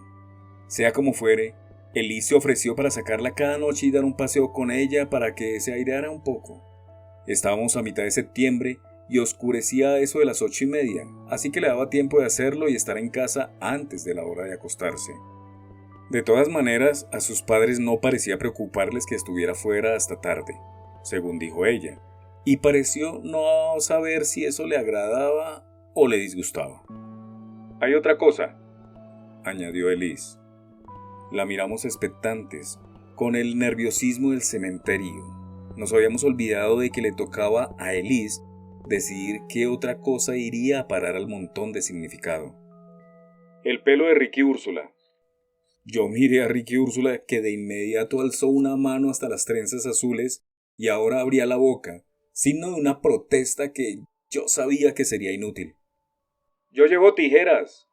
Sea como fuere, Elise se ofreció para sacarla cada noche y dar un paseo con ella para que se aireara un poco. Estábamos a mitad de septiembre y oscurecía a eso de las 8:30, así que le daba tiempo de hacerlo y estar en casa antes de la hora de acostarse. De todas maneras, a sus padres no parecía preocuparles que estuviera fuera hasta tarde, según dijo ella, y pareció no saber si eso le agradaba o le disgustaba. «Hay otra cosa», añadió Elise. La miramos expectantes, con el nerviosismo del cementerio. Nos habíamos olvidado de que le tocaba a Elise decidir qué otra cosa iría a parar al montón de significado. «El pelo de Ricky Úrsula». Yo miré a Ricky Úrsula, que de inmediato alzó una mano hasta las trenzas azules y ahora abría la boca, signo de una protesta que yo sabía que sería inútil. «Yo llevo tijeras»,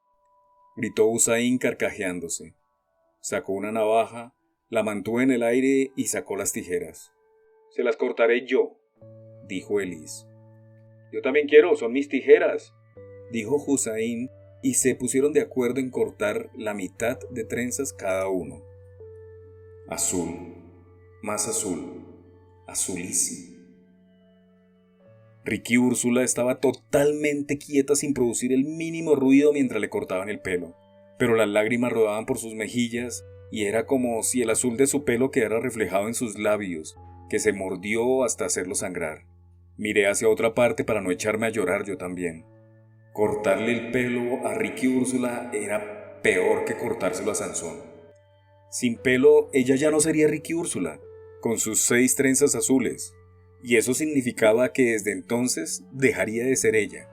gritó Hussain carcajeándose. Sacó una navaja, la mantuvo en el aire y sacó las tijeras. «Se las cortaré yo», dijo Elise. «Yo también quiero, son mis tijeras», dijo Hussain, y se pusieron de acuerdo en cortar la mitad de trenzas cada uno. Azul, más azul, azulísimo. Ricky Úrsula estaba totalmente quieta sin producir el mínimo ruido mientras le cortaban el pelo, pero las lágrimas rodaban por sus mejillas y era como si el azul de su pelo quedara reflejado en sus labios, que se mordió hasta hacerlo sangrar. Miré hacia otra parte para no echarme a llorar yo también. Cortarle el pelo a Ricky Úrsula era peor que cortárselo a Sansón. Sin pelo, ella ya no sería Ricky Úrsula, con sus 6 trenzas azules, y eso significaba que desde entonces dejaría de ser ella.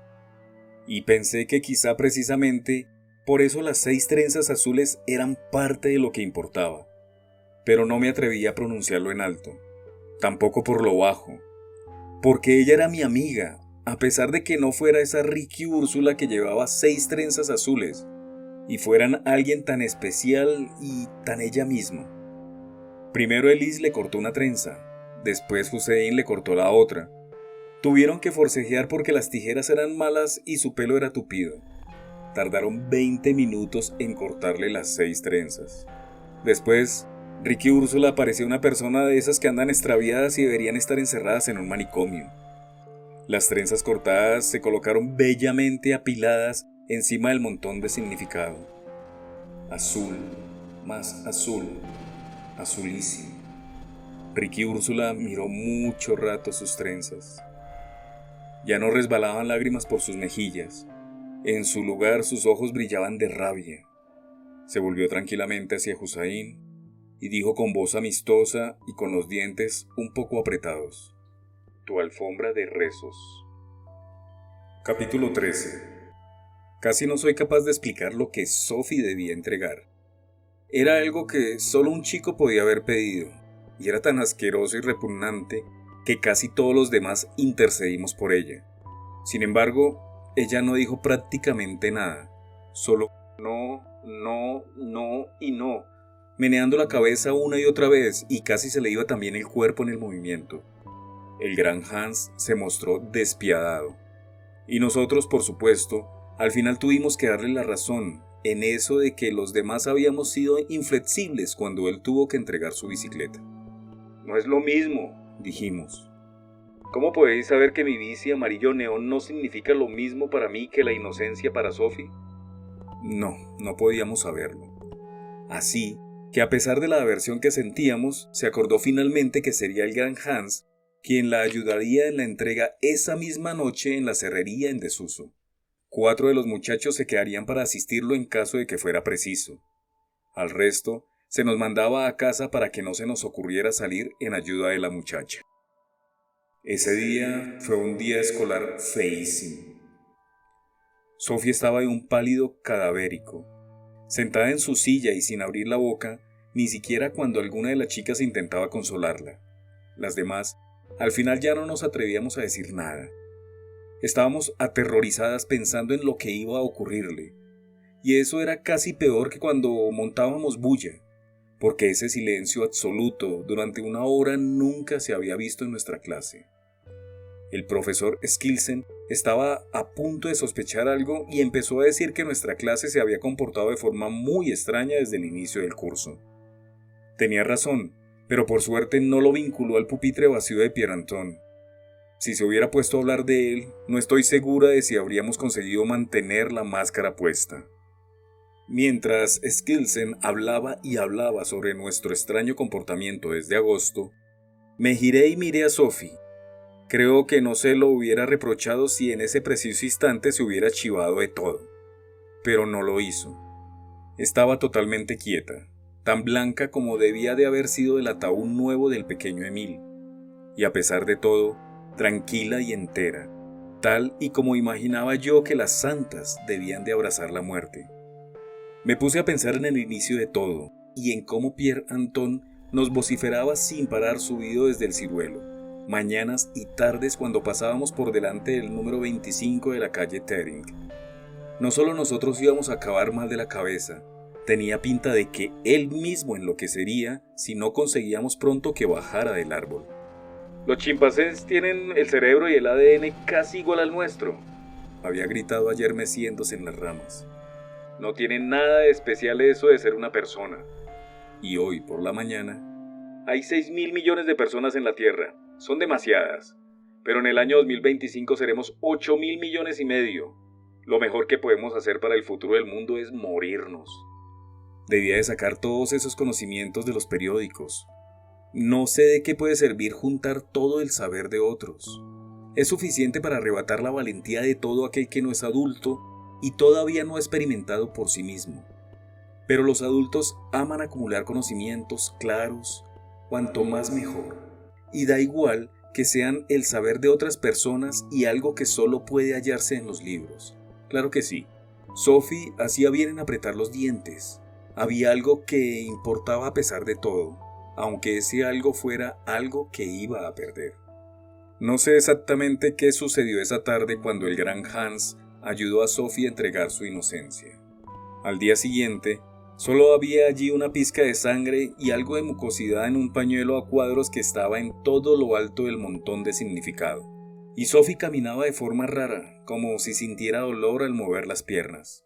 Y pensé que quizá precisamente por eso las 6 trenzas azules eran parte de lo que importaba, pero no me atreví a pronunciarlo en alto, tampoco por lo bajo, porque ella era mi amiga, a pesar de que no fuera esa Ricky Úrsula que llevaba 6 trenzas azules, y fueran alguien tan especial y tan ella misma. Primero Elise le cortó una trenza, después Hussein le cortó la otra. Tuvieron que forcejear porque las tijeras eran malas y su pelo era tupido. Tardaron 20 minutos en cortarle las 6 trenzas. Después, Ricky Úrsula parecía una persona de esas que andan extraviadas y deberían estar encerradas en un manicomio. Las trenzas cortadas se colocaron bellamente apiladas encima del montón de significado. azul, más azul, azulísimo. Ricky Úrsula miró mucho rato sus trenzas. Ya no resbalaban lágrimas por sus mejillas. En su lugar sus ojos brillaban de rabia. Se volvió tranquilamente hacia Hussain y dijo con voz amistosa y con los dientes un poco apretados: tu alfombra de rezos. Capítulo 13. Casi no soy capaz de explicar lo que Sophie debía entregar. Era algo que solo un chico podía haber pedido, y era tan asqueroso y repugnante que casi todos los demás intercedimos por ella. Sin embargo, ella no dijo prácticamente nada, solo no, no, no y no, meneando la cabeza una y otra vez, y casi se le iba también el cuerpo en el movimiento. El gran Hans se mostró despiadado, y nosotros, por supuesto, al final tuvimos que darle la razón en eso de que los demás habíamos sido inflexibles cuando él tuvo que entregar su bicicleta. No es lo mismo, dijimos. ¿Cómo podéis saber que mi bici amarillo neón no significa lo mismo para mí que la inocencia para Sophie? No podíamos saberlo. Así que a pesar de la aversión que sentíamos, se acordó finalmente que sería el gran Hans quien la ayudaría en la entrega esa misma noche en la cerrería en desuso. 4 de los muchachos se quedarían para asistirlo en caso de que fuera preciso. Al resto, se nos mandaba a casa para que no se nos ocurriera salir en ayuda de la muchacha. Ese día fue un día escolar feísimo. Sophie estaba de un pálido cadavérico, sentada en su silla y sin abrir la boca, ni siquiera cuando alguna de las chicas intentaba consolarla. Las demás, al final ya no nos atrevíamos a decir nada. Estábamos aterrorizadas pensando en lo que iba a ocurrirle, y eso era casi peor que cuando montábamos bulla, porque ese silencio absoluto durante una hora nunca se había visto en nuestra clase. El profesor Skilsen estaba a punto de sospechar algo y empezó a decir que nuestra clase se había comportado de forma muy extraña desde el inicio del curso. Tenía razón, pero por suerte no lo vinculó al pupitre vacío de Pierre Antoine. Si se hubiera puesto a hablar de él, no estoy segura de si habríamos conseguido mantener la máscara puesta. Mientras Skilsen hablaba y hablaba sobre nuestro extraño comportamiento desde agosto, me giré y miré a Sophie. Creo que no se lo hubiera reprochado si en ese preciso instante se hubiera chivado de todo. Pero no lo hizo. Estaba totalmente quieta, tan blanca como debía de haber sido el ataúd nuevo del pequeño Emil. Y a pesar de todo, tranquila y entera, tal y como imaginaba yo que las santas debían de abrazar la muerte. Me puse a pensar en el inicio de todo, y en cómo Pierre Antoine nos vociferaba sin parar subido desde el ciruelo, mañanas y tardes cuando pasábamos por delante del número 25 de la calle Tering. No solo nosotros íbamos a acabar mal de la cabeza, tenía pinta de que él mismo enloquecería si no conseguíamos pronto que bajara del árbol. Los chimpancés tienen el cerebro y el ADN casi igual al nuestro, había gritado ayer meciéndose en las ramas. No tiene nada de especial eso de ser una persona. Y hoy por la mañana, hay 6.000 millones de personas en la Tierra. Son demasiadas. Pero en el año 2025 seremos 8.000 millones y medio. Lo mejor que podemos hacer para el futuro del mundo es morirnos. Debía de sacar todos esos conocimientos de los periódicos. No sé de qué puede servir juntar todo el saber de otros. Es suficiente para arrebatar la valentía de todo aquel que no es adulto y todavía no ha experimentado por sí mismo. Pero los adultos aman acumular conocimientos claros, cuanto más mejor, y da igual que sean el saber de otras personas y algo que solo puede hallarse en los libros. Claro que sí, Sophie hacía bien en apretar los dientes. Había algo que importaba a pesar de todo, aunque ese algo fuera algo que iba a perder. No sé exactamente qué sucedió esa tarde cuando el gran Hans ayudó a Sophie a entregar su inocencia. Al día siguiente, solo había allí una pizca de sangre y algo de mucosidad en un pañuelo a cuadros que estaba en todo lo alto del montón de significado. Y Sophie caminaba de forma rara, como si sintiera dolor al mover las piernas.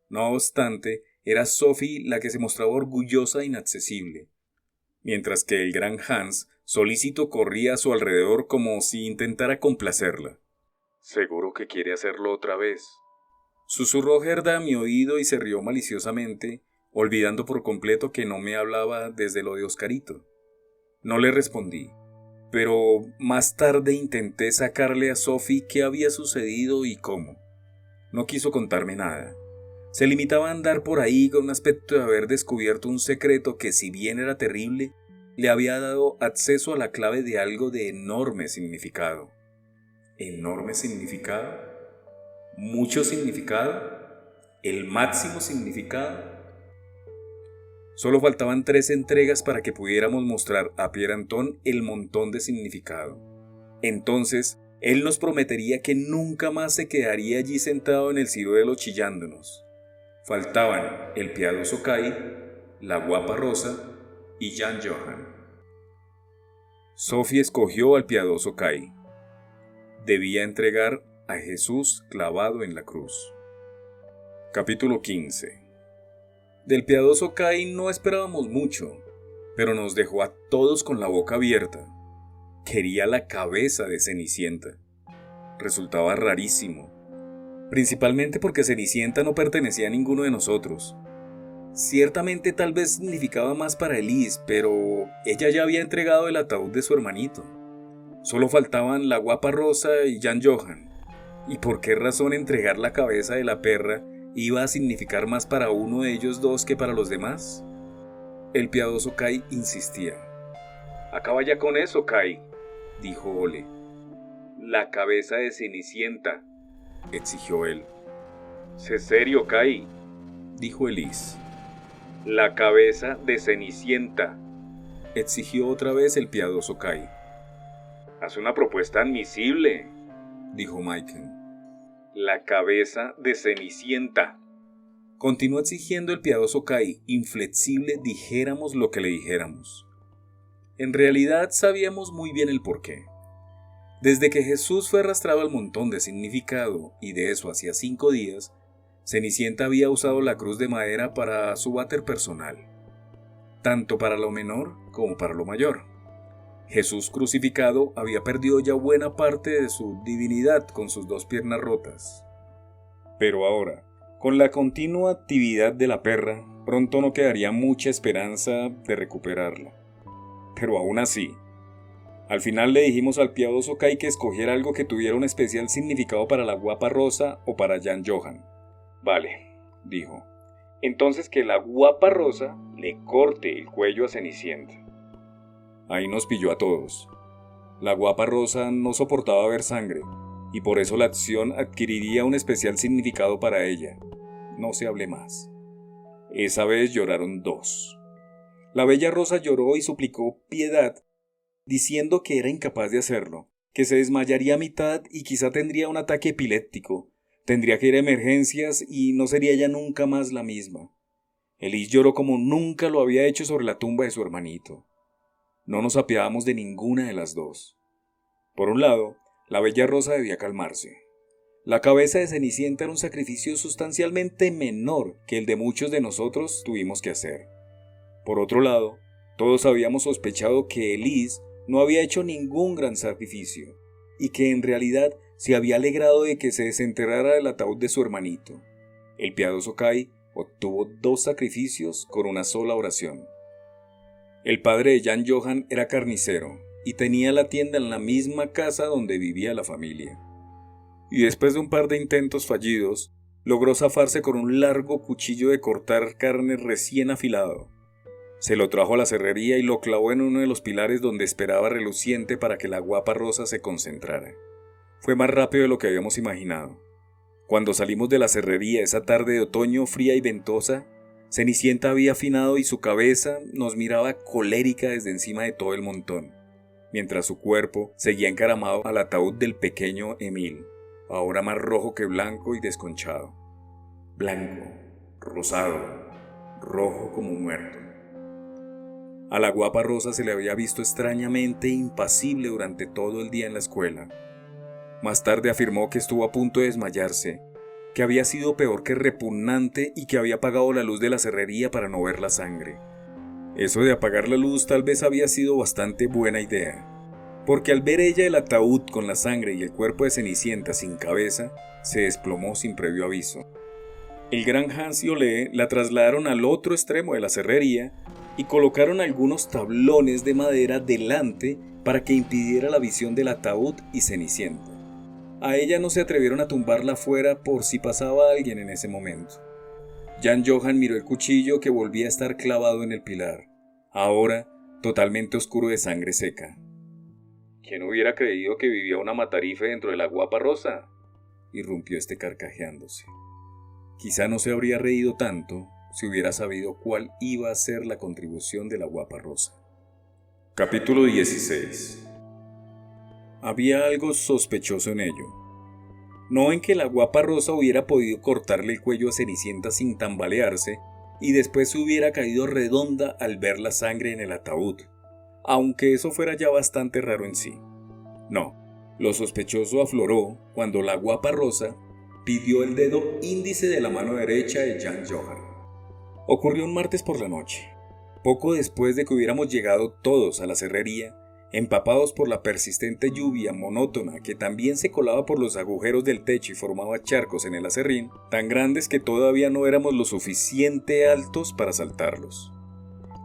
No obstante, era Sophie la que se mostraba orgullosa e inaccesible, mientras que el gran Hans, solícito, corría a su alrededor como si intentara complacerla. Seguro que quiere hacerlo otra vez, Susurró Gerda a mi oído y se rió maliciosamente, olvidando por completo que no me hablaba desde lo de Oscarito. No le respondí, pero más tarde intenté sacarle a Sophie qué había sucedido y cómo. No quiso contarme nada. Se limitaba a andar por ahí con un aspecto de haber descubierto un secreto que, si bien era terrible, le había dado acceso a la clave de algo de enorme significado. ¿Enorme significado? ¿Mucho significado? ¿El máximo significado? Solo faltaban 3 entregas para que pudiéramos mostrar a Pierre Anton el montón de significado. Entonces, él nos prometería que nunca más se quedaría allí sentado en el ciruelo chillándonos. Faltaban el piadoso Kai, la guapa Rosa y Jan Johan. Sophie escogió al piadoso Kai. Debía entregar a Jesús clavado en la cruz. Capítulo 15. Del piadoso Kai no esperábamos mucho, pero nos dejó a todos con la boca abierta. Quería la cabeza de Cenicienta. Resultaba rarísimo, principalmente porque Cenicienta no pertenecía a ninguno de nosotros. Ciertamente tal vez significaba más para Elise, pero ella ya había entregado el ataúd de su hermanito. Solo faltaban la guapa Rosa y Jan Johan. ¿Y por qué razón entregar la cabeza de la perra iba a significar más para uno de ellos dos que para los demás? El piadoso Kai insistía. «Acaba ya con eso, Kai», dijo Ole. «La cabeza de Cenicienta», exigió él. «Sé serio, Kai», dijo Elise. «La cabeza de Cenicienta», exigió otra vez el piadoso Kai. «Haz una propuesta admisible», dijo Michael. «La cabeza de Cenicienta», continuó exigiendo el piadoso Kai, inflexible dijéramos lo que le dijéramos. En realidad sabíamos muy bien el porqué. Desde que Jesús fue arrastrado al montón de significado, y de eso hacía 5 días, Cenicienta había usado la cruz de madera para su váter personal, tanto para lo menor como para lo mayor. Jesús crucificado había perdido ya buena parte de su divinidad con sus 2 piernas rotas. Pero ahora, con la continua actividad de la perra, pronto no quedaría mucha esperanza de recuperarla. Pero aún así, al final le dijimos al piadoso Kai que escogiera algo que tuviera un especial significado para la guapa Rosa o para Jan Johan. «Vale», dijo. «Entonces que la guapa Rosa le corte el cuello a Cenicienta». Ahí nos pilló a todos. La guapa Rosa no soportaba ver sangre, y por eso la acción adquiriría un especial significado para ella. No se hable más. Esa vez lloraron 2. La bella Rosa lloró y suplicó piedad, diciendo que era incapaz de hacerlo, que se desmayaría a mitad y quizá tendría un ataque epiléptico, tendría que ir a emergencias y no sería ya nunca más la misma. Elise lloró como nunca lo había hecho sobre la tumba de su hermanito. No nos apiadábamos de ninguna de las 2. Por un lado, la bella Rosa debía calmarse. La cabeza de Cenicienta era un sacrificio sustancialmente menor que el de muchos de nosotros tuvimos que hacer. Por otro lado, todos habíamos sospechado que Elise no había hecho ningún gran sacrificio, y que en realidad se había alegrado de que se desenterrara el ataúd de su hermanito. El piadoso Kai obtuvo 2 sacrificios con una sola oración. El padre de Jan Johan era carnicero y tenía la tienda en la misma casa donde vivía la familia. Y después de un par de intentos fallidos, logró zafarse con un largo cuchillo de cortar carne recién afilado. Se lo trajo a la serrería y lo clavó en uno de los pilares donde esperaba reluciente para que la guapa Rosa se concentrara. Fue más rápido de lo que habíamos imaginado. Cuando salimos de la serrería esa tarde de otoño fría y ventosa, Cenicienta había afinado y su cabeza nos miraba colérica desde encima de todo el montón, mientras su cuerpo seguía encaramado al ataúd del pequeño Emil, ahora más rojo que blanco y desconchado. Blanco, rosado, rojo como muerto. A la guapa Rosa se le había visto extrañamente impasible durante todo el día en la escuela. Más tarde afirmó que estuvo a punto de desmayarse, que había sido peor que repugnante y que había apagado la luz de la serrería para no ver la sangre. Eso de apagar la luz tal vez había sido bastante buena idea, porque al ver ella el ataúd con la sangre y el cuerpo de Cenicienta sin cabeza, se desplomó sin previo aviso. El gran Hans y Olé la trasladaron al otro extremo de la serrería y colocaron algunos tablones de madera delante para que impidiera la visión del ataúd y Cenicienta. A ella no se atrevieron a tumbarla afuera por si pasaba alguien en ese momento. Jan Johan miró el cuchillo que volvía a estar clavado en el pilar, ahora totalmente oscuro de sangre seca. ¿Quién hubiera creído que vivía una matarife dentro de la guapa rosa?, irrumpió este carcajeándose. Quizá no se habría reído tanto si hubiera sabido cuál iba a ser la contribución de la guapa rosa. Capítulo 16. Había algo sospechoso en ello. No en que la guapa rosa hubiera podido cortarle el cuello a Cenicienta sin tambalearse y después se hubiera caído redonda al ver la sangre en el ataúd, aunque eso fuera ya bastante raro en sí. No, lo sospechoso afloró cuando la guapa rosa pidió el dedo índice de la mano derecha de Jan Johan. Ocurrió un martes por la noche, poco después de que hubiéramos llegado todos a la serrería, empapados por la persistente lluvia monótona que también se colaba por los agujeros del techo y formaba charcos en el acerrín, tan grandes que todavía no éramos lo suficiente altos para saltarlos.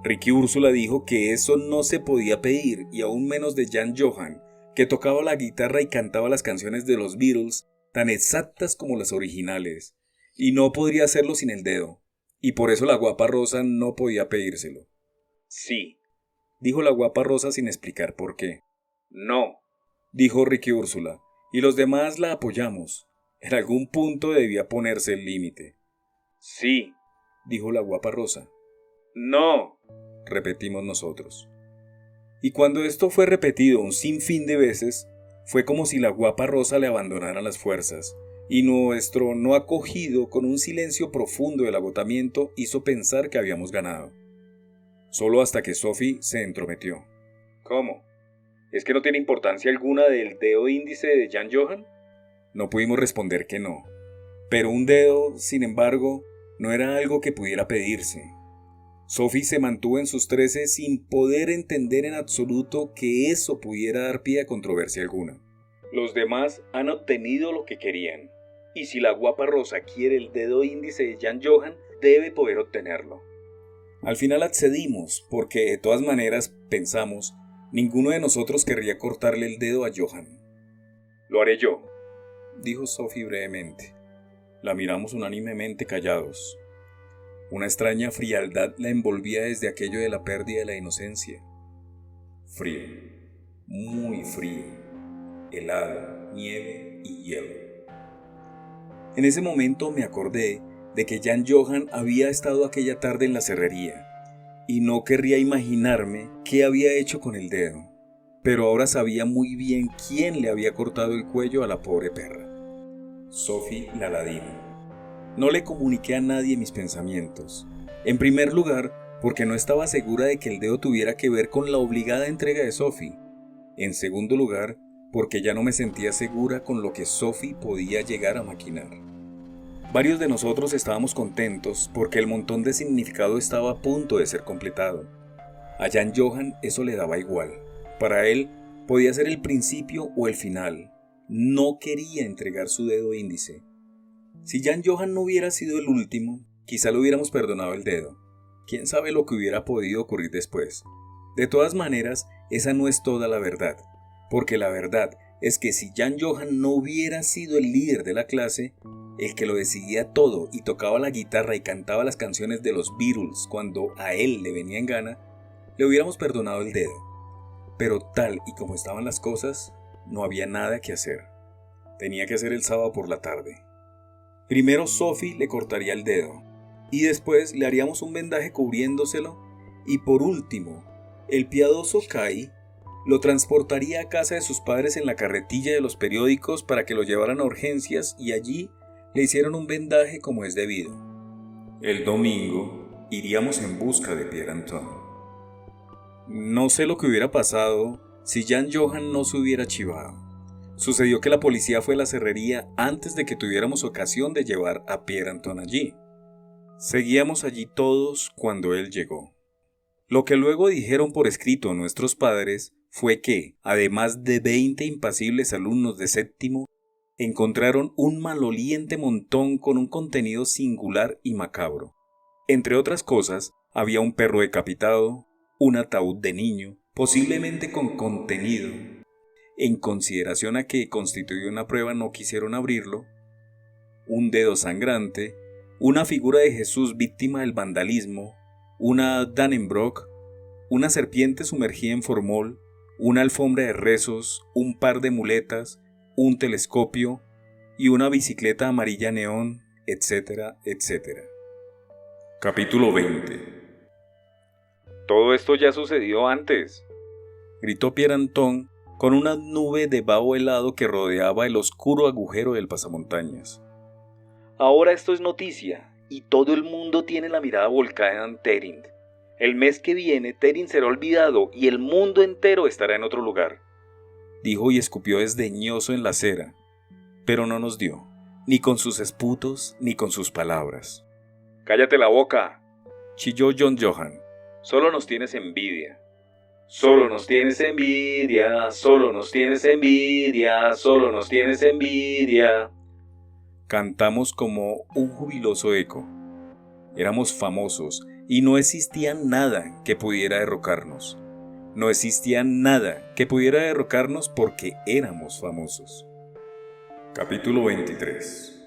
Ricky Úrsula dijo que eso no se podía pedir, y aún menos de Jan Johan, que tocaba la guitarra y cantaba las canciones de los Beatles tan exactas como las originales, y no podría hacerlo sin el dedo, y por eso la guapa rosa no podía pedírselo. Sí, dijo la guapa rosa sin explicar por qué. No, dijo Ricky Úrsula, y los demás la apoyamos. En algún punto debía ponerse el límite. Sí, dijo la guapa rosa. No, repetimos nosotros. Y cuando esto fue repetido un sinfín de veces, fue como si la guapa rosa le abandonara las fuerzas, y nuestro no acogido con un silencio profundo del agotamiento hizo pensar que habíamos ganado. Solo hasta que Sophie se entrometió. ¿Cómo? ¿Es que no tiene importancia alguna del dedo índice de Jan Johan? No pudimos responder que no, pero un dedo, sin embargo, no era algo que pudiera pedirse. Sophie se mantuvo en sus 13 sin poder entender en absoluto que eso pudiera dar pie a controversia alguna. Los demás han obtenido lo que querían, y si la guapa rosa quiere el dedo índice de Jan Johan, debe poder obtenerlo. Al final accedimos, porque de todas maneras, pensamos, ninguno de nosotros querría cortarle el dedo a Johan. Lo haré yo, dijo Sophie brevemente. La miramos unánimemente callados. Una extraña frialdad la envolvía desde aquello de la pérdida de la inocencia. Frío, muy frío, helado, nieve y hielo. En ese momento me acordé de que Jan Johan había estado aquella tarde en la serrería, y no querría imaginarme qué había hecho con el dedo, pero ahora sabía muy bien quién le había cortado el cuello a la pobre perra. Sophie la ladino. No le comuniqué a nadie mis pensamientos. En primer lugar, porque no estaba segura de que el dedo tuviera que ver con la obligada entrega de Sophie. En segundo lugar, porque ya no me sentía segura con lo que Sophie podía llegar a maquinar. Varios de nosotros estábamos contentos porque el montón de significado estaba a punto de ser completado. A Jan Johan eso le daba igual. Para él podía ser el principio o el final. No quería entregar su dedo índice. Si Jan Johan no hubiera sido el último, quizá le hubiéramos perdonado el dedo. Quién sabe lo que hubiera podido ocurrir después. De todas maneras, esa no es toda la verdad, porque la verdad es que si Jan Johan no hubiera sido el líder de la clase, el que lo decidía todo y tocaba la guitarra y cantaba las canciones de los Beatles cuando a él le venía en gana, le hubiéramos perdonado el dedo. Pero tal y como estaban las cosas, no había nada que hacer. Tenía que ser el sábado por la tarde. Primero Sophie le cortaría el dedo, y después le haríamos un vendaje cubriéndoselo, y por último, el piadoso Kai lo transportaría a casa de sus padres en la carretilla de los periódicos para que lo llevaran a urgencias y allí le hicieron un vendaje como es debido. El domingo iríamos en busca de Pierre Antoine. No sé lo que hubiera pasado si Jan Johan no se hubiera chivado. Sucedió que la policía fue a la serrería antes de que tuviéramos ocasión de llevar a Pierre Antoine allí. Seguíamos allí todos cuando él llegó. Lo que luego dijeron por escrito nuestros padres fue que, además de 20 impasibles alumnos de séptimo, encontraron un maloliente montón con un contenido singular y macabro. Entre otras cosas, había un perro decapitado, un ataúd de niño, posiblemente con contenido. En consideración a que constituía una prueba no quisieron abrirlo, un dedo sangrante, una figura de Jesús víctima del vandalismo, una Dannebrog, una serpiente sumergida en formol, una alfombra de rezos, un par de muletas, un telescopio y una bicicleta amarilla neón, etcétera, etcétera. Capítulo 20. Todo esto ya sucedió antes, Gritó Pierre Anton con una nube de vaho helado que rodeaba el oscuro agujero del pasamontañas. Ahora esto es noticia, y todo el mundo tiene la mirada volcada en Terin. El mes que viene Terin será olvidado y el mundo entero estará en otro lugar. Dijo y escupió desdeñoso en la acera, pero no nos dio, ni con sus esputos ni con sus palabras. ¡Cállate la boca! Chilló John Johan. Solo nos tienes envidia. Solo nos tienes envidia, solo nos tienes envidia, solo nos tienes envidia. Cantamos como un jubiloso eco. Éramos famosos y no existía nada que pudiera derrocarnos. No existía nada que pudiera derrocarnos porque éramos famosos. Capítulo 23.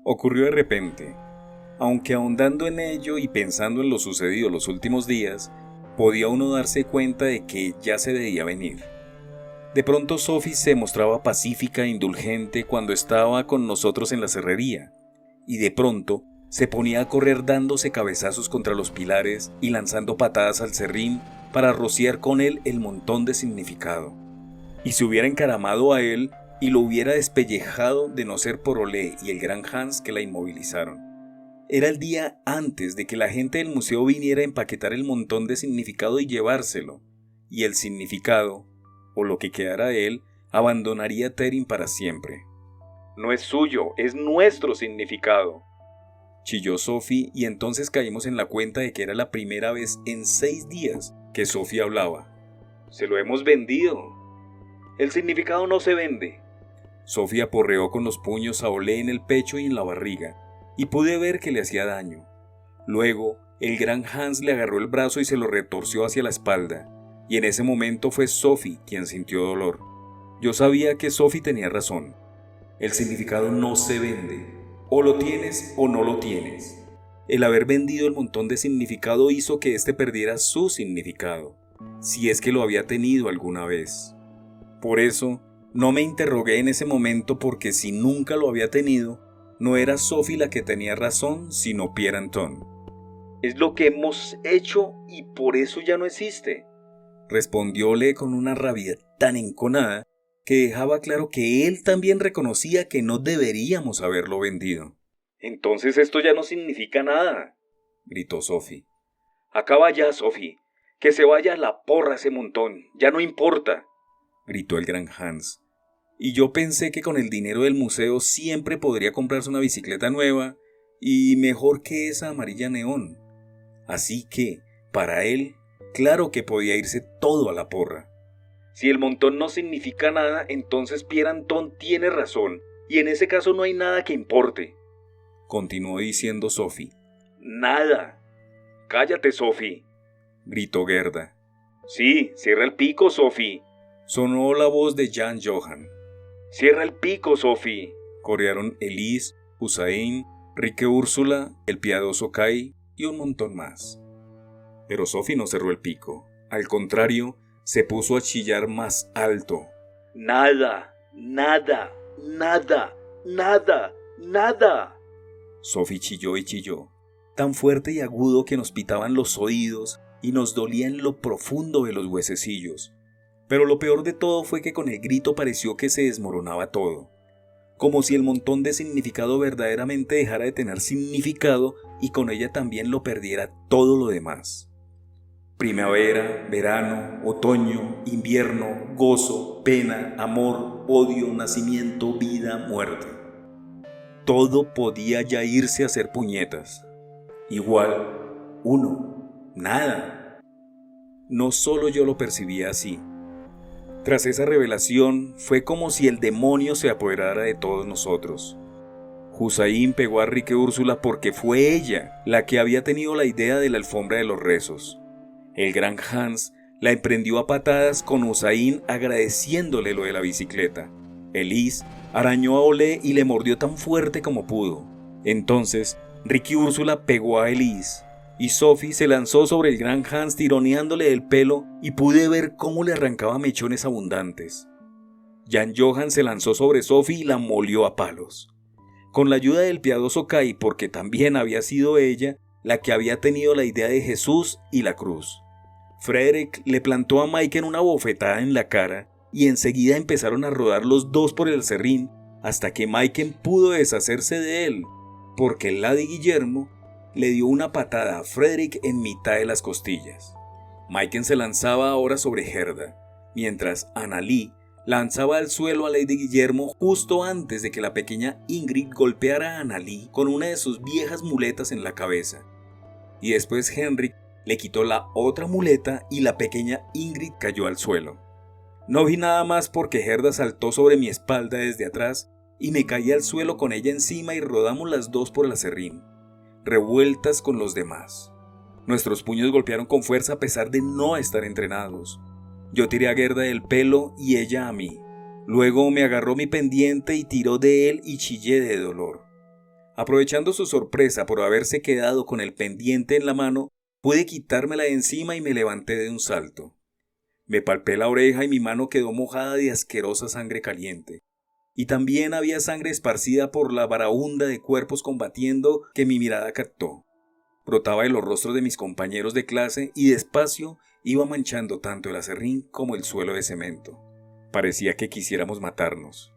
Ocurrió de repente. Aunque ahondando en ello y pensando en lo sucedido los últimos días, podía uno darse cuenta de que ya se debía venir. De pronto Sophie se mostraba pacífica e indulgente cuando estaba con nosotros en la serrería, y de pronto se ponía a correr dándose cabezazos contra los pilares y lanzando patadas al serrín para rociar con él el montón de significado. Y se hubiera encaramado a él y lo hubiera despellejado de no ser por Olé y el gran Hans que la inmovilizaron. Era el día antes de que la gente del museo viniera a empaquetar el montón de significado y llevárselo, y el significado, o lo que quedara de él, abandonaría Terin para siempre. No es suyo, es nuestro significado. Chilló Sophie y entonces caímos en la cuenta de que era la primera vez en 6 días que Sophie hablaba. Se lo hemos vendido. El significado no se vende. Sophie aporreó con los puños a Olé en el pecho y en la barriga, y pude ver que le hacía daño. Luego, el gran Hans le agarró el brazo y se lo retorció hacia la espalda, y en ese momento fue Sophie quien sintió dolor. Yo sabía que Sophie tenía razón. El significado no se vende. O lo tienes o no lo tienes. El haber vendido el montón de significado hizo que éste perdiera su significado, si es que lo había tenido alguna vez. Por eso, no me interrogué en ese momento porque si nunca lo había tenido, no era Sophie la que tenía razón, sino Pierre Anton. Es lo que hemos hecho y por eso ya no existe. Respondióle con una rabia tan enconada que dejaba claro que él también reconocía que no deberíamos haberlo vendido. Entonces esto ya no significa nada, gritó Sophie. Acaba ya, Sophie. Que se vaya a la porra ese montón, ya no importa, gritó el gran Hans. Y yo pensé que con el dinero del museo siempre podría comprarse una bicicleta nueva y mejor que esa amarilla neón. Así que, para él, claro que podía irse todo a la porra. Si el montón no significa nada, entonces Pierre Anton tiene razón, y en ese caso no hay nada que importe. Continuó diciendo Sophie. Nada. Cállate, Sophie, gritó Gerda. Sí, cierra el pico, Sophie. Sonó la voz de Jan Johan. Cierra el pico, Sophie. Corearon Elise, Hussein, Rique Úrsula, el piadoso Kai y un montón más. Pero Sophie no cerró el pico. Al contrario, se puso a chillar más alto. Nada, nada, nada, nada, nada. Sophie chilló y chilló, tan fuerte y agudo que nos pitaban los oídos y nos dolía en lo profundo de los huesecillos. Pero lo peor de todo fue que con el grito pareció que se desmoronaba todo, como si el montón de significado verdaderamente dejara de tener significado y con ella también lo perdiera todo lo demás. Primavera, verano, otoño, invierno, gozo, pena, amor, odio, nacimiento, vida, muerte. Todo podía ya irse a hacer puñetas. Igual, uno, nada. No solo yo lo percibía así. Tras esa revelación, fue como si el demonio se apoderara de todos nosotros. Hussain pegó a Rique Úrsula porque fue ella la que había tenido la idea de la alfombra de los rezos. El gran Hans la emprendió a patadas con Hussain agradeciéndole lo de la bicicleta. Elise arañó a Olé y le mordió tan fuerte como pudo. Entonces, Ricky Úrsula pegó a Elise y Sophie se lanzó sobre el gran Hans tironeándole el pelo y pude ver cómo le arrancaba mechones abundantes. Jan Johan se lanzó sobre Sophie y la molió a palos. Con la ayuda del piadoso Kai, porque también había sido ella la que había tenido la idea de Jesús y la cruz. Frederick le plantó a Maiken una bofetada en la cara y enseguida empezaron a rodar los dos por el aserrín hasta que Maiken pudo deshacerse de él, porque el Lady Guillermo le dio una patada a Frederick en mitad de las costillas. Maiken se lanzaba ahora sobre Gerda, mientras Annalí lanzaba al suelo a Lady Guillermo justo antes de que la pequeña Ingrid golpeara a Annalí con una de sus viejas muletas en la cabeza. Y después Henrik le quitó la otra muleta y la pequeña Ingrid cayó al suelo. No vi nada más porque Gerda saltó sobre mi espalda desde atrás y me caí al suelo con ella encima y rodamos las dos por el aserrín, revueltas con los demás. Nuestros puños golpearon con fuerza a pesar de no estar entrenados. Yo tiré a Gerda del pelo y ella a mí. Luego me agarró mi pendiente y tiró de él y chillé de dolor. Aprovechando su sorpresa por haberse quedado con el pendiente en la mano, pude quitármela de encima y me levanté de un salto. Me palpé la oreja y mi mano quedó mojada de asquerosa sangre caliente. Y también había sangre esparcida por la barahunda de cuerpos combatiendo que mi mirada captó. Brotaba de los rostros de mis compañeros de clase y despacio iba manchando tanto el aserrín como el suelo de cemento. Parecía que quisiéramos matarnos.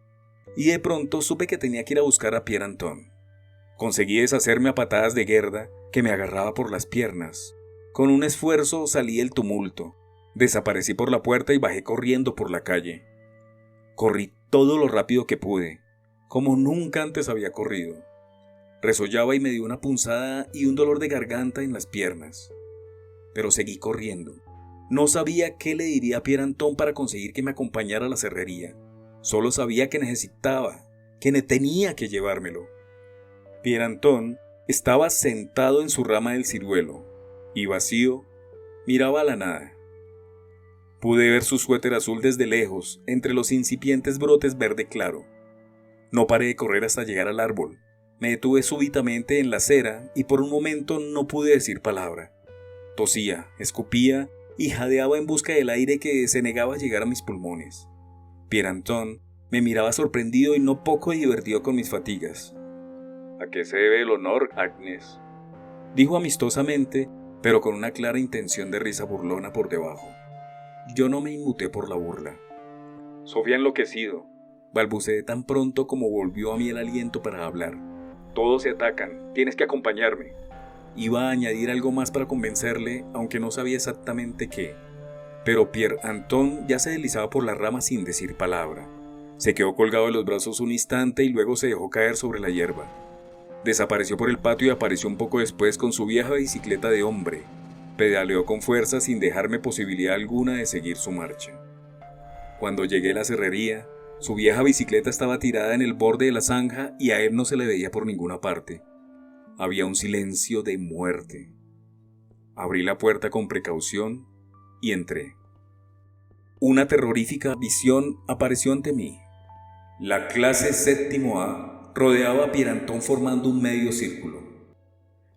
Y de pronto supe que tenía que ir a buscar a Pierre Anton. Conseguí deshacerme a patadas de Gerda, que me agarraba por las piernas. Con un esfuerzo salí del tumulto. Desaparecí por la puerta y bajé corriendo por la calle. Corrí todo lo rápido que pude, como nunca antes había corrido. Resollaba y me dio una punzada y un dolor de garganta en las piernas. Pero seguí corriendo. No sabía qué le diría a Pierre Anton para conseguir que me acompañara a la cerrería. Solo sabía que necesitaba, que tenía que llevármelo. Pierre Anton estaba sentado en su rama del ciruelo y vacío miraba a la nada. Pude ver su suéter azul desde lejos, entre los incipientes brotes verde claro. No paré de correr hasta llegar al árbol. Me detuve súbitamente en la acera y por un momento no pude decir palabra. Tosía, escupía y jadeaba en busca del aire que se negaba a llegar a mis pulmones. Pierre Anton me miraba sorprendido y no poco divertido con mis fatigas. ¿A qué se debe el honor, Agnes?, dijo amistosamente, pero con una clara intención de risa burlona por debajo. Yo no me inmuté por la burla. Sofía ha enloquecido, balbuceé tan pronto como volvió a mí el aliento para hablar. Todos se atacan, tienes que acompañarme. Iba a añadir algo más para convencerle, aunque no sabía exactamente qué. Pero Pierre Anton ya se deslizaba por la rama sin decir palabra. Se quedó colgado de los brazos un instante y luego se dejó caer sobre la hierba. Desapareció por el patio y apareció un poco después con su vieja bicicleta de hombre. Pedaleó con fuerza sin dejarme posibilidad alguna de seguir su marcha. Cuando llegué a la cerrería, su vieja bicicleta estaba tirada en el borde de la zanja y a él no se le veía por ninguna parte. Había un silencio de muerte. Abrí la puerta con precaución y entré. Una terrorífica visión apareció ante mí. La clase séptimo A rodeaba a Pierre Anton formando un medio círculo.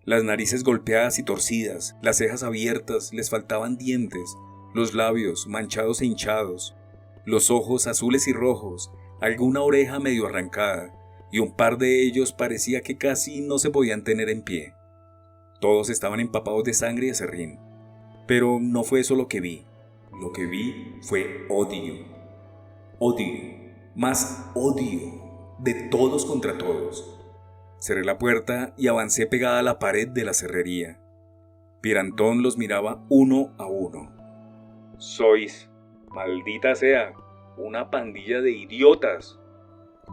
Las narices golpeadas y torcidas, las cejas abiertas, les faltaban dientes, los labios manchados e hinchados, los ojos azules y rojos, alguna oreja medio arrancada, y un par de ellos parecía que casi no se podían tener en pie. Todos estaban empapados de sangre y aserrín. Pero no fue eso lo que vi. Lo que vi fue odio. Odio. Más odio. De todos contra todos. Cerré la puerta y avancé pegada a la pared de la cerrería. Pierre Anton los miraba uno a uno. Sois, maldita sea, una pandilla de idiotas,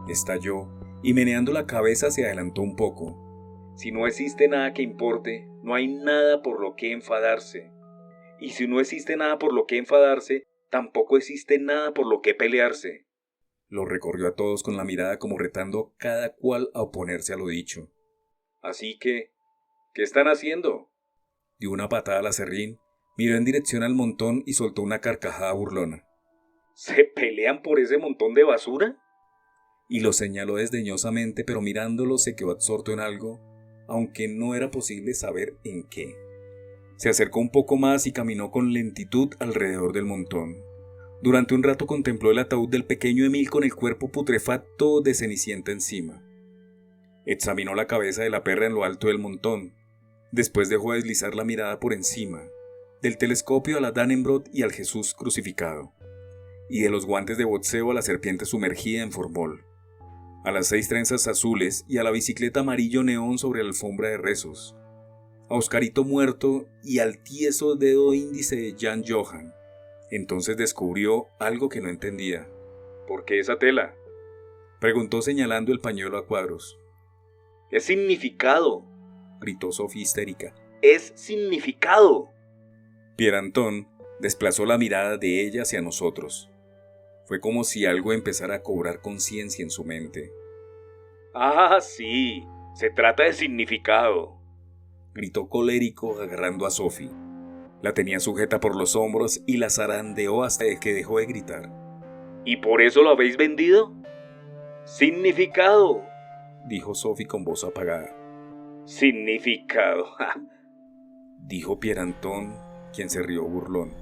estalló, y meneando la cabeza se adelantó un poco. Si no existe nada que importe, no hay nada por lo que enfadarse. Y si no existe nada por lo que enfadarse, tampoco existe nada por lo que pelearse. Los recorrió a todos con la mirada como retando cada cual a oponerse a lo dicho. Así que, ¿qué están haciendo? Dio una patada al aserrín, miró en dirección al montón y soltó una carcajada burlona. ¿Se pelean por ese montón de basura? Y lo señaló desdeñosamente, pero mirándolo se quedó absorto en algo, aunque no era posible saber en qué. Se acercó un poco más y caminó con lentitud alrededor del montón. Durante un rato contempló el ataúd del pequeño Emil con el cuerpo putrefacto de Cenicienta encima. Examinó la cabeza de la perra en lo alto del montón. Después dejó deslizar la mirada por encima, del telescopio a la Dannebrog y al Jesús crucificado, y de los guantes de boxeo a la serpiente sumergida en formol, a las 6 trenzas azules y a la bicicleta amarillo neón sobre la alfombra de rezos, a Oscarito muerto y al tieso dedo índice de Jan Johan. Entonces descubrió algo que no entendía. ¿Por qué esa tela? Preguntó señalando el pañuelo a cuadros. ¡Es significado!, gritó Sophie histérica. ¡Es significado! Pierre Anton desplazó la mirada de ella hacia nosotros. Fue como si algo empezara a cobrar conciencia en su mente. ¡Ah, sí! Se trata de significado, gritó colérico agarrando a Sophie. La tenía sujeta por los hombros y la zarandeó hasta que dejó de gritar. ¿Y por eso lo habéis vendido? ¡Significado!, dijo Sophie con voz apagada. ¡Significado! dijo Pierre Anton, quien se rió burlón.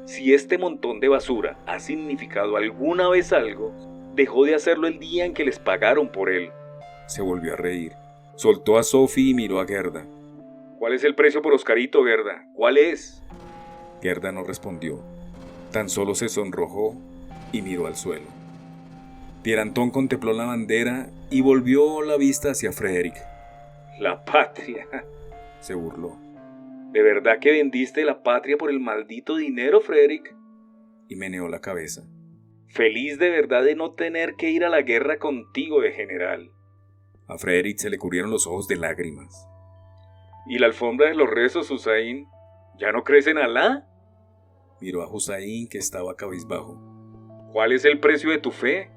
Si este montón de basura ha significado alguna vez algo, dejó de hacerlo el día en que les pagaron por él. Se volvió a reír. Soltó a Sophie y miró a Gerda. ¿Cuál es el precio por Oscarito, Gerda? ¿Cuál es? Gerda no respondió. Tan solo se sonrojó y miró al suelo. Pierre Anton contempló la bandera y volvió la vista hacia Frederick. La patria, se burló. ¿De verdad que vendiste la patria por el maldito dinero, Frederick? Y meneó la cabeza. Feliz de verdad de no tener que ir a la guerra contigo, de general. A Frederick se le cubrieron los ojos de lágrimas. ¿Y la alfombra de los rezos, Hussein? ¿Ya no crees en Alá? Miró a Hussein, que estaba cabizbajo. ¿Cuál es el precio de tu fe?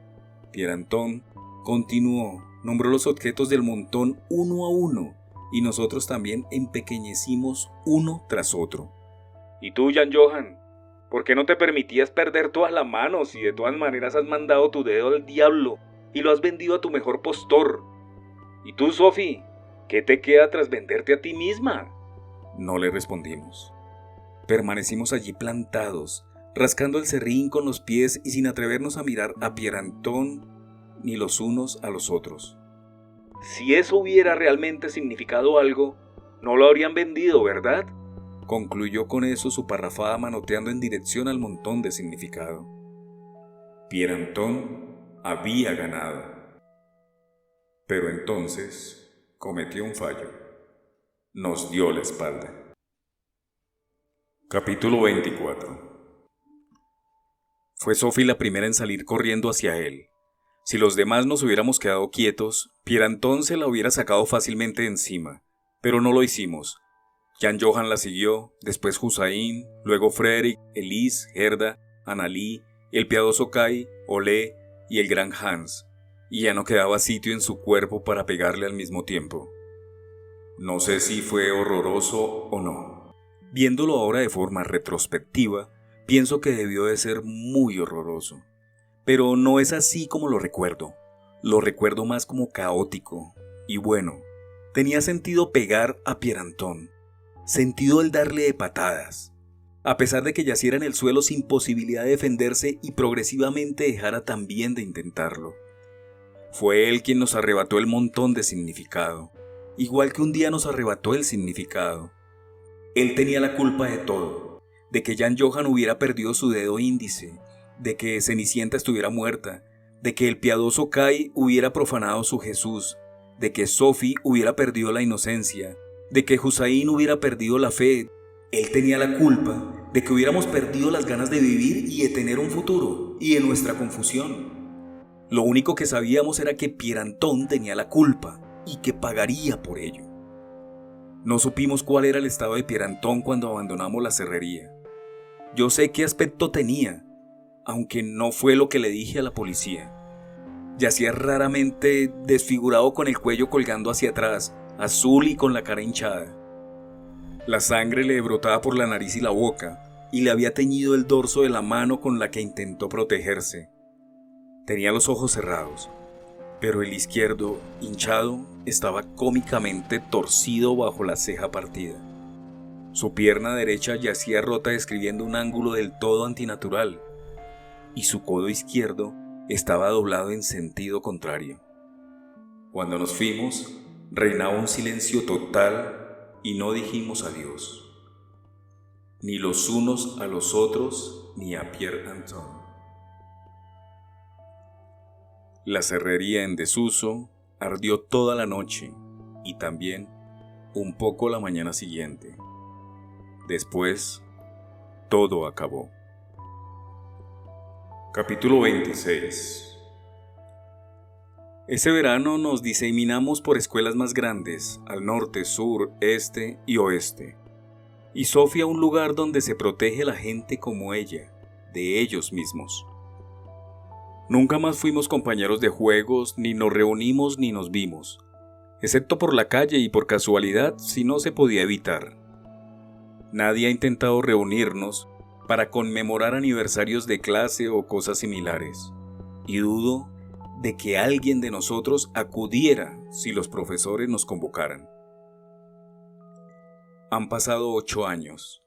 Pierre Anton continuó, nombró los objetos del montón uno a uno, y nosotros también empequeñecimos uno tras otro. ¿Y tú, Jan Johan? ¿Por qué no te permitías perder todas las manos si de todas maneras has mandado tu dedo al diablo y lo has vendido a tu mejor postor? ¿Y tú, Sophie? ¿Qué te queda tras venderte a ti misma? No le respondimos. Permanecimos allí plantados, rascando el serrín con los pies y sin atrevernos a mirar a Pierre Anton ni los unos a los otros. Si eso hubiera realmente significado algo, no lo habrían vendido, ¿verdad? Concluyó con eso su parrafada manoteando en dirección al montón de significado. Pierre Anton había ganado. Pero entonces cometió un fallo. Nos dio la espalda. Capítulo 24. Fue Sophie la primera en salir corriendo hacia él. Si los demás nos hubiéramos quedado quietos, Pierre Anton se la hubiera sacado fácilmente de encima, pero no lo hicimos. Jan Johan la siguió, después Hussein, luego Frederick, Elise, Gerda, Annalí, el piadoso Kai, Olé y el gran Hans, y ya no quedaba sitio en su cuerpo para pegarle al mismo tiempo. No sé si fue horroroso o no. Viéndolo ahora de forma retrospectiva, pienso que debió de ser muy horroroso. Pero no es así como lo recuerdo. Lo recuerdo más como caótico. Y bueno, tenía sentido pegar a Pierre Anton. Sentido el darle de patadas. A pesar de que yaciera en el suelo sin posibilidad de defenderse y progresivamente dejara también de intentarlo. Fue él quien nos arrebató el montón de significado. Igual que un día nos arrebató el significado. Él tenía la culpa de todo. De que Jan Johan hubiera perdido su dedo índice. De que Cenicienta estuviera muerta. De que el piadoso Kai hubiera profanado su Jesús. De que Sophie hubiera perdido la inocencia. De que Hussein hubiera perdido la fe. Él tenía la culpa de que hubiéramos perdido las ganas de vivir y de tener un futuro, y de nuestra confusión. Lo único que sabíamos era que Pierre Anton tenía la culpa, y que pagaría por ello. No supimos cuál era el estado de Pierre Anton cuando abandonamos la cerrería. Yo sé qué aspecto tenía, aunque no fue lo que le dije a la policía. Yacía raramente desfigurado con el cuello colgando hacia atrás, azul y con la cara hinchada. La sangre le brotaba por la nariz y la boca, y le había teñido el dorso de la mano con la que intentó protegerse. Tenía los ojos cerrados, pero el izquierdo, hinchado, estaba cómicamente torcido bajo la ceja partida. Su pierna derecha yacía rota describiendo un ángulo del todo antinatural, y su codo izquierdo estaba doblado en sentido contrario. Cuando nos fuimos, reinaba un silencio total y no dijimos adiós, ni los unos a los otros ni a Pierre Antoine. La serrería en desuso ardió toda la noche y también un poco la mañana siguiente. Después, todo acabó. Capítulo 26. Ese verano nos diseminamos por escuelas más grandes, al norte, sur, este y oeste. Y Sofía un lugar donde se protege a la gente como ella, de ellos mismos. Nunca más fuimos compañeros de juegos, ni nos reunimos ni nos vimos, excepto por la calle y por casualidad si no se podía evitar. Nadie ha intentado reunirnos para conmemorar aniversarios de clase o cosas similares, y dudo de que alguien de nosotros acudiera si los profesores nos convocaran. Han pasado 8 años.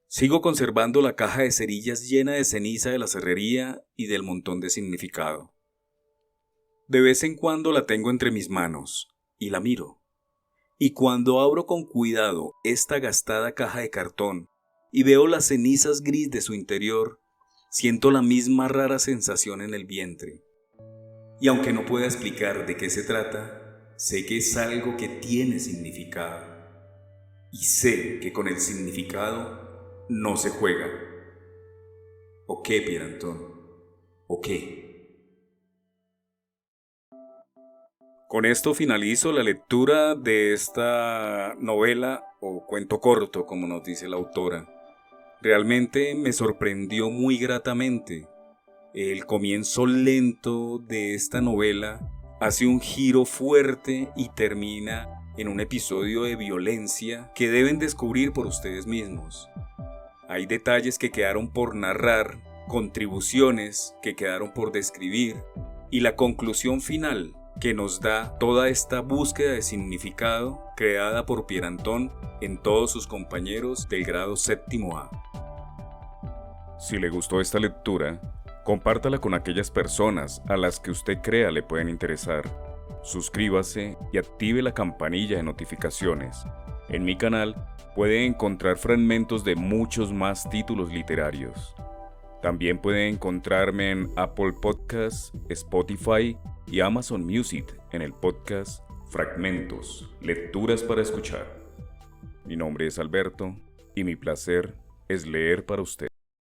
Sigo conservando la caja de cerillas llena de ceniza de la serrería y del montón de significado. De vez en cuando la tengo entre mis manos y la miro. Y cuando abro con cuidado esta gastada caja de cartón y veo las cenizas gris de su interior, siento la misma rara sensación en el vientre. Y aunque no pueda explicar de qué se trata, sé que es algo que tiene significado. Y sé que con el significado no se juega. ¿O qué, Pierre Antoine? ¿O qué? Con esto finalizo la lectura de esta novela o cuento corto, como nos dice la autora. Realmente me sorprendió muy gratamente. El comienzo lento de esta novela hace un giro fuerte y termina en un episodio de violencia que deben descubrir por ustedes mismos. Hay detalles que quedaron por narrar, contribuciones que quedaron por describir y la conclusión final que nos da toda esta búsqueda de significado creada por Pierre Antoine en todos sus compañeros del grado 7º A. Si le gustó esta lectura, compártala con aquellas personas a las que usted crea le pueden interesar. Suscríbase y active la campanilla de notificaciones. En mi canal puede encontrar fragmentos de muchos más títulos literarios. También puede encontrarme en Apple Podcasts, Spotify y Amazon Music en el podcast Fragmentos, Lecturas para Escuchar. Mi nombre es Alberto y mi placer es leer para usted.